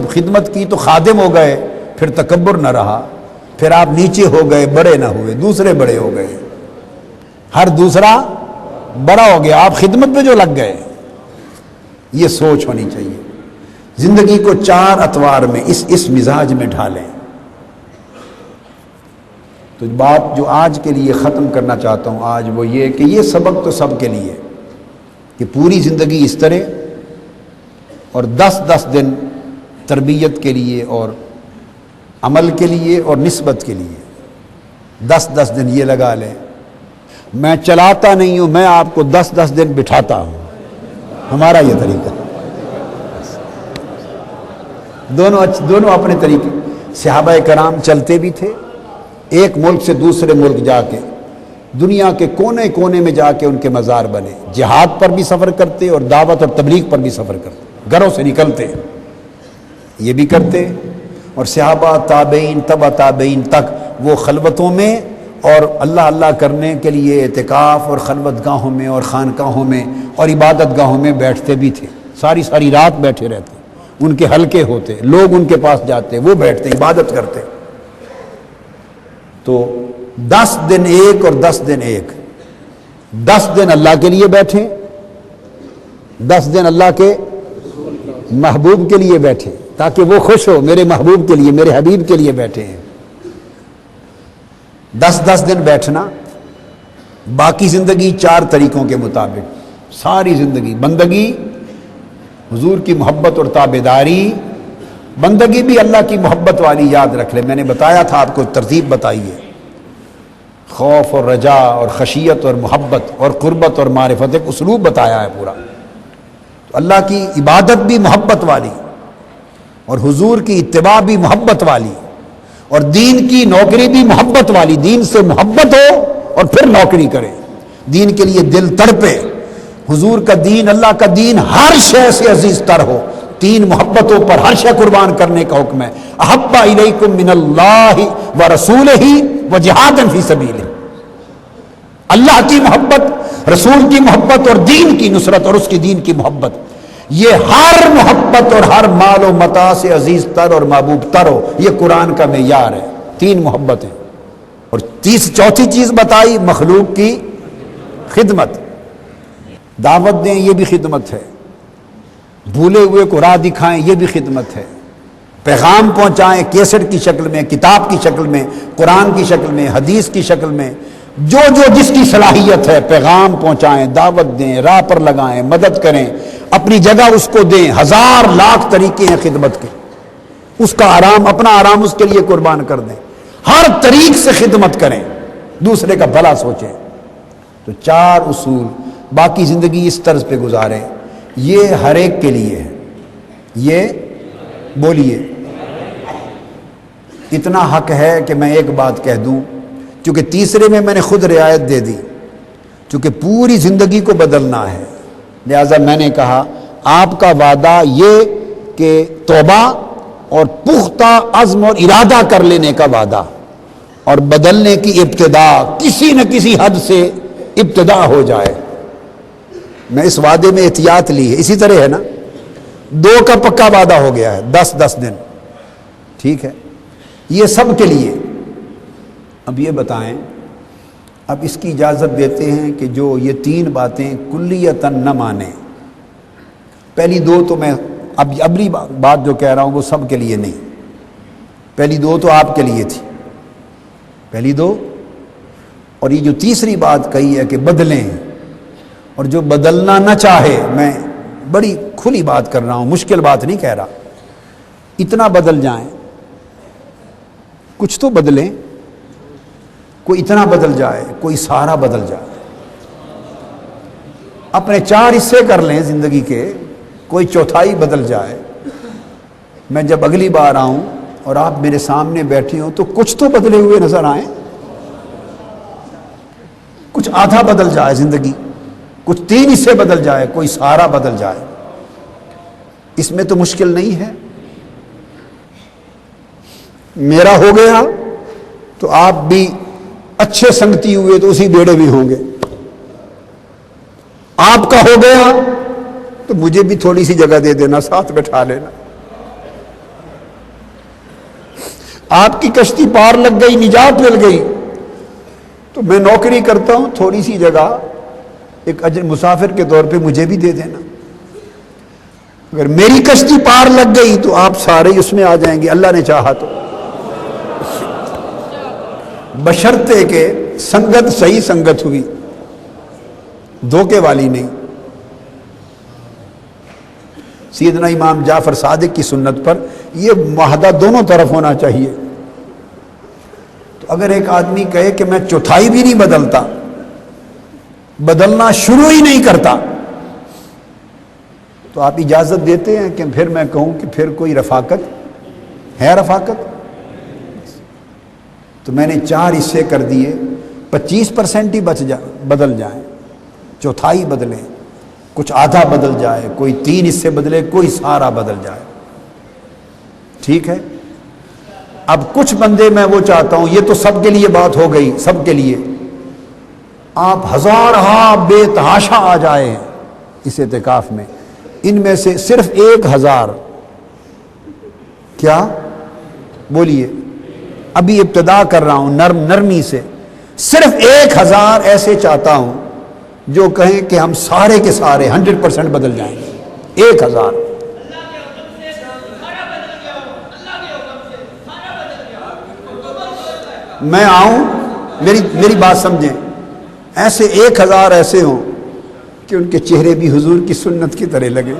خدمت کی تو خادم ہو گئے، پھر تکبر نہ رہا، پھر آپ نیچے ہو گئے، بڑے نہ ہوئے، دوسرے بڑے ہو گئے، ہر دوسرا بڑا ہو گیا، آپ خدمت پہ جو لگ گئے۔ یہ سوچ ہونی چاہیے۔ زندگی کو 4 اطوار میں اس مزاج میں ڈھالیں۔ تو بات جو آج کے لیے ختم کرنا چاہتا ہوں آج وہ یہ کہ یہ سبق تو سب کے لیے کہ پوری زندگی اس طرح، اور 10 دن تربیت کے لیے اور عمل کے لیے اور نسبت کے لیے 10 دن یہ لگا لیں۔ میں چلاتا نہیں ہوں، میں آپ کو 10 دن بٹھاتا ہوں، ہمارا یہ طریقہ، دونوں اپنے طریقے۔ صحابہ کرام چلتے بھی تھے، ایک ملک سے دوسرے ملک جا کے، دنیا کے کونے کونے میں جا کے ان کے مزار بنے، جہاد پر بھی سفر کرتے اور دعوت اور تبلیغ پر بھی سفر کرتے، گھروں سے نکلتے یہ بھی کرتے۔ اور صحابہ تابعین تبع تابعین تک وہ خلوتوں میں اور اللہ کرنے کے لیے اعتکاف اور خلوت گاہوں میں اور خانقاہوں میں اور عبادت گاہوں میں بیٹھتے بھی تھے، ساری رات بیٹھے رہتے، ان کے حلقے ہوتے، لوگ ان کے پاس جاتے، وہ بیٹھتے عبادت کرتے۔ تو 10 دن ایک اور 10 دن ایک، 10 دن اللہ کے لیے بیٹھیں، 10 دن اللہ کے محبوب کے لیے بیٹھے تاکہ وہ خوش ہو، میرے محبوب کے لیے، میرے حبیب کے لیے بیٹھے ہیں۔ 10 دن بیٹھنا، باقی زندگی 4 طریقوں کے مطابق، ساری زندگی بندگی، حضور کی محبت اور تابعداری، بندگی بھی اللہ کی محبت والی، یاد رکھ لیں، میں نے بتایا تھا آپ کو، ترتیب بتائی ہے، خوف اور رجا اور خشیت اور محبت اور قربت اور معرفت، ایک اسلوب بتایا ہے پورا۔ تو اللہ کی عبادت بھی محبت والی اور حضور کی اتباع بھی محبت والی، اور دین کی نوکری بھی محبت والی، دین سے محبت ہو اور پھر نوکری کرے، دین کے لیے دل تڑپے، حضور کا دین، اللہ کا دین ہر شے سے عزیز تر ہو، 3 محبتوں پر ہر شے قربان کرنے کا حکم ہے، احب الیکم من اللہ ورسولہ وجہاد فی سبیلہ، اللہ کی محبت، رسول کی محبت اور دین کی نصرت اور اس کی دین کی محبت، یہ ہر محبت اور ہر مال و متاع سے عزیز تر اور محبوب تر ہو، یہ قرآن کا معیار ہے، 3 محبتیں۔ اور چوتھی چیز بتائی مخلوق کی خدمت، دعوت دیں یہ بھی خدمت ہے، بھولے ہوئے کو راہ دکھائیں یہ بھی خدمت ہے، پیغام پہنچائیں کیسٹ کی شکل میں، کتاب کی شکل میں، قرآن کی شکل میں، حدیث کی شکل میں، جو جس کی صلاحیت ہے پیغام پہنچائیں، دعوت دیں، راہ پر لگائیں، مدد کریں، اپنی جگہ اس کو دیں، 1000 لاکھ طریقے ہیں خدمت کے، اس کا آرام، اپنا آرام اس کے لیے قربان کر دیں، ہر طریق سے خدمت کریں، دوسرے کا بھلا سوچیں۔ تو 4 اصول، باقی زندگی اس طرز پہ گزاریں، یہ ہر ایک کے لیے ہے، یہ بولیے اتنا حق ہے کہ میں ایک بات کہہ دوں، کیونکہ تیسرے میں نے خود رعایت دے دی، چونکہ پوری زندگی کو بدلنا ہے، لہذا میں نے کہا آپ کا وعدہ یہ کہ توبہ اور پختہ عزم اور ارادہ کر لینے کا وعدہ، اور بدلنے کی ابتدا کسی نہ کسی حد سے ابتدا ہو جائے۔ میں اس وعدے میں احتیاط لی ہے، اسی طرح ہے نا، 2 کا پکا وعدہ ہو گیا ہے، 10 دن، ٹھیک ہے، یہ سب کے لیے۔ اب یہ بتائیں، اب اس کی اجازت دیتے ہیں کہ جو یہ 3 باتیں کلیتاً نہ مانے، پہلی 2 تو میں اب ابری بات جو کہہ رہا ہوں وہ سب کے لیے نہیں، پہلی 2 تو آپ کے لیے تھی، پہلی 2، اور یہ جو تیسری بات کہی ہے کہ بدلیں، اور جو بدلنا نہ چاہے، میں بڑی کھلی بات کر رہا ہوں، مشکل بات نہیں کہہ رہا، اتنا بدل جائیں، کچھ تو بدلیں، کوئی اتنا بدل جائے، کوئی سارا بدل جائے، اپنے 4 حصے کر لیں زندگی کے، کوئی چوتھائی بدل جائے۔ میں جب اگلی بار آؤں اور آپ میرے سامنے بیٹھے ہوں تو کچھ تو بدلے ہوئے نظر آئیں، کچھ آدھا بدل جائے زندگی، کچھ 3 حصے بدل جائے، کوئی سارا بدل جائے، اس میں تو مشکل نہیں ہے۔ میرا ہو گیا تو آپ بھی اچھے سنگتی ہوئے تو اسی بیڑے میں ہوں گے، آپ کا ہو گیا تو مجھے بھی تھوڑی سی جگہ دے دینا، ساتھ بٹھا لینا۔ آپ کی کشتی پار لگ گئی، نجات مل گئی، تو میں نوکری کرتا ہوں، تھوڑی سی جگہ ایک اجر مسافر کے طور پہ مجھے بھی دے دینا۔ اگر میری کشتی پار لگ گئی تو آپ سارے اس میں آ جائیں گے، اللہ نے چاہا تو، بشرطے کہ سنگت صحیح سنگت ہوئی، دھوکے والی نہیں۔ سیدنا امام جعفر صادق کی سنت پر یہ معاہدہ دونوں طرف ہونا چاہیے۔ تو اگر ایک آدمی کہے کہ میں چوتھائی بھی نہیں بدلتا، بدلنا شروع ہی نہیں کرتا، تو آپ اجازت دیتے ہیں کہ پھر میں کہوں کہ پھر کوئی رفاقت ہے؟ رفاقت تو میں نے 4 حصے کر دیے، 25% ہی بدل جائیں، چوتھائی بدلیں، کچھ آدھا بدل جائے، کوئی 3 حصے بدلے، کوئی سارا بدل جائے، ٹھیک ہے۔ اب کچھ بندے میں وہ چاہتا ہوں، یہ تو سب کے لیے بات ہو گئی، سب کے لیے، آپ ہزارہا بے تحاشا آ جائے اس اعتکاف میں، ان میں سے صرف 1000، کیا بولیے، ابھی ابتدا کر رہا ہوں نرمی سے، صرف 1000 ایسے چاہتا ہوں جو کہیں کہ ہم سارے کے سارے 100% بدل جائیں گے، 1000۔ میں آؤں، میری بات سمجھیں، ایسے 1000 ایسے ہوں کہ ان کے چہرے بھی حضور کی سنت کی طرح لگے،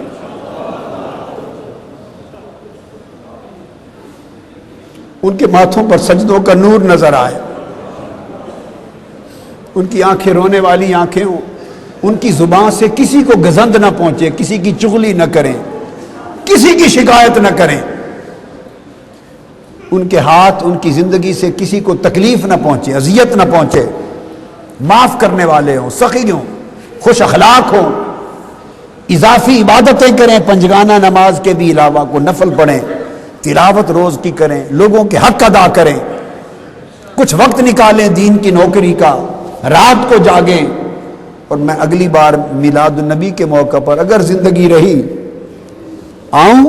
ان کے ماتھوں پر سجدوں کا نور نظر آئے، ان کی آنکھیں رونے والی آنکھیں ہوں، ان کی زبان سے کسی کو گزند نہ پہنچے، کسی کی چغلی نہ کریں، کسی کی شکایت نہ کریں، ان کے ہاتھ ان کی زندگی سے کسی کو تکلیف نہ پہنچے، اذیت نہ پہنچے، معاف کرنے والے ہوں، سخی ہوں، خوش اخلاق ہوں، اضافی عبادتیں کریں، پنجگانہ نماز کے بھی علاوہ کو نفل پڑھیں، تلاوت روز کی کریں، لوگوں کے حق ادا کریں، کچھ وقت نکالیں دین کی نوکری کا، رات کو جاگیں۔ اور میں اگلی بار میلاد النبی کے موقع پر اگر زندگی رہی آؤں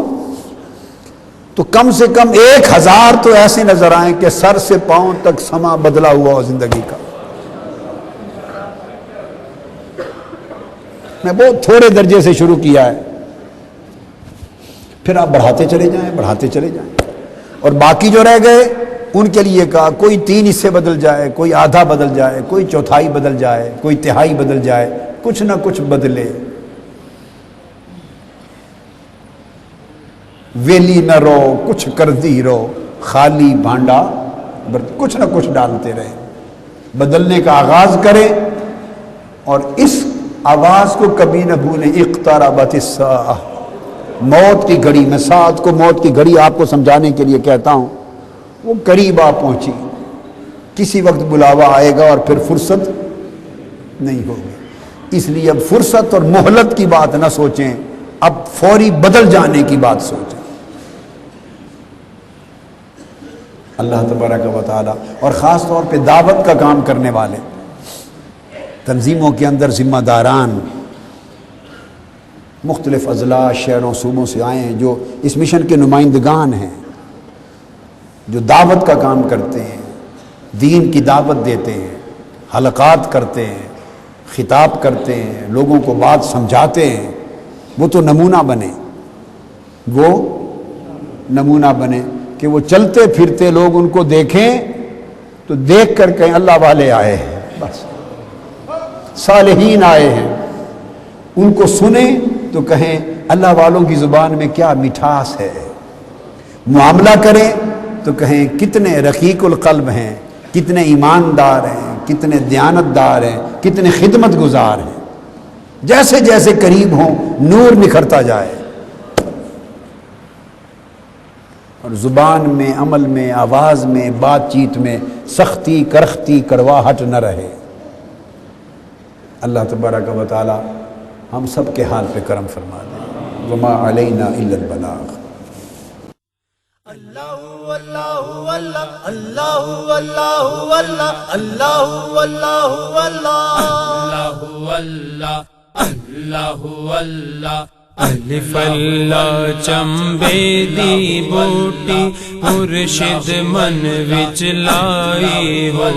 تو کم سے کم 1000 تو ایسے نظر آئیں کہ سر سے پاؤں تک سما بدلا ہوا ہو زندگی کا۔ میں بہت تھوڑے درجے سے شروع کیا ہے، پھر آپ بڑھاتے چلے جائیں، بڑھاتے چلے جائیں، اور باقی جو رہ گئے ان کے لیے کہا کوئی 3 حصے بدل جائے، کوئی آدھا بدل جائے، کوئی چوتھائی بدل جائے، کوئی تہائی بدل جائے، کچھ نہ کچھ بدلے، ویلی نہ رو، کچھ کرتی رو، خالی بھانڈا کچھ نہ کچھ ڈالتے رہے، بدلنے کا آغاز کریں، اور اس آواز کو کبھی نہ بھولیں، اقتربت الساعہ، موت کی گھڑی، میں ساتھ کو موت کی گھڑی آپ کو سمجھانے کے لیے کہتا ہوں، وہ قریب آ پہنچی، کسی وقت بلاوا آئے گا اور پھر فرصت نہیں ہوگی۔ اس لیے اب فرصت اور مہلت کی بات نہ سوچیں، اب فوری بدل جانے کی بات سوچیں۔ اللہ تبارک و تعالی، اور خاص طور پہ دعوت کا کام کرنے والے تنظیموں کے اندر ذمہ داران مختلف اضلاع شہروں صوبوں سے آئے ہیں، جو اس مشن کے نمائندگان ہیں، جو دعوت کا کام کرتے ہیں، دین کی دعوت دیتے ہیں، حلقات کرتے ہیں، خطاب کرتے ہیں، لوگوں کو بات سمجھاتے ہیں، وہ تو نمونہ بنے، وہ نمونہ بنے کہ وہ چلتے پھرتے لوگ ان کو دیکھیں تو دیکھ کر کہیں اللہ والے آئے ہیں، بس صالحین آئے ہیں، ان کو سنیں تو کہیں اللہ والوں کی زبان میں کیا مٹھاس ہے، معاملہ کریں تو کہیں کتنے رقیق القلب ہیں، کتنے ایماندار ہیں، کتنے دیانتدار ہیں، کتنے خدمت گزار ہیں۔ جیسے جیسے قریب ہوں نور نکھرتا جائے، اور زبان میں، عمل میں، آواز میں، بات چیت میں سختی، کرختی، کڑواہٹ نہ رہے۔ اللہ تبارک و تعالی ہم سب کے حال پہ کرم فرما دے۔ وما علینا الا البلاغ۔ اللہ اللہ اللہ اللہ اللہ اللہ اللہ اللہ اللہ اللہ اللہ الف اللہ چمبے دی بوٹی مرشد من وچ لائی ہو،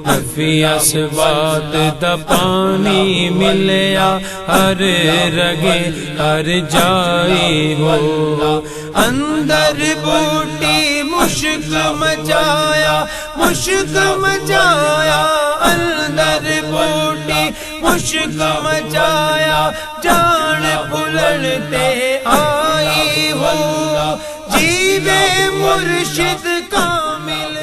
نفی اسبات دا پانی ملیا ہر رگے ہر جائی ہو، اندر بوٹی مشک مچایا مشک مچایا، اندر بوٹی مشک مچایا، جان پلڑتے آئی ہو، جیوے مرشد کامل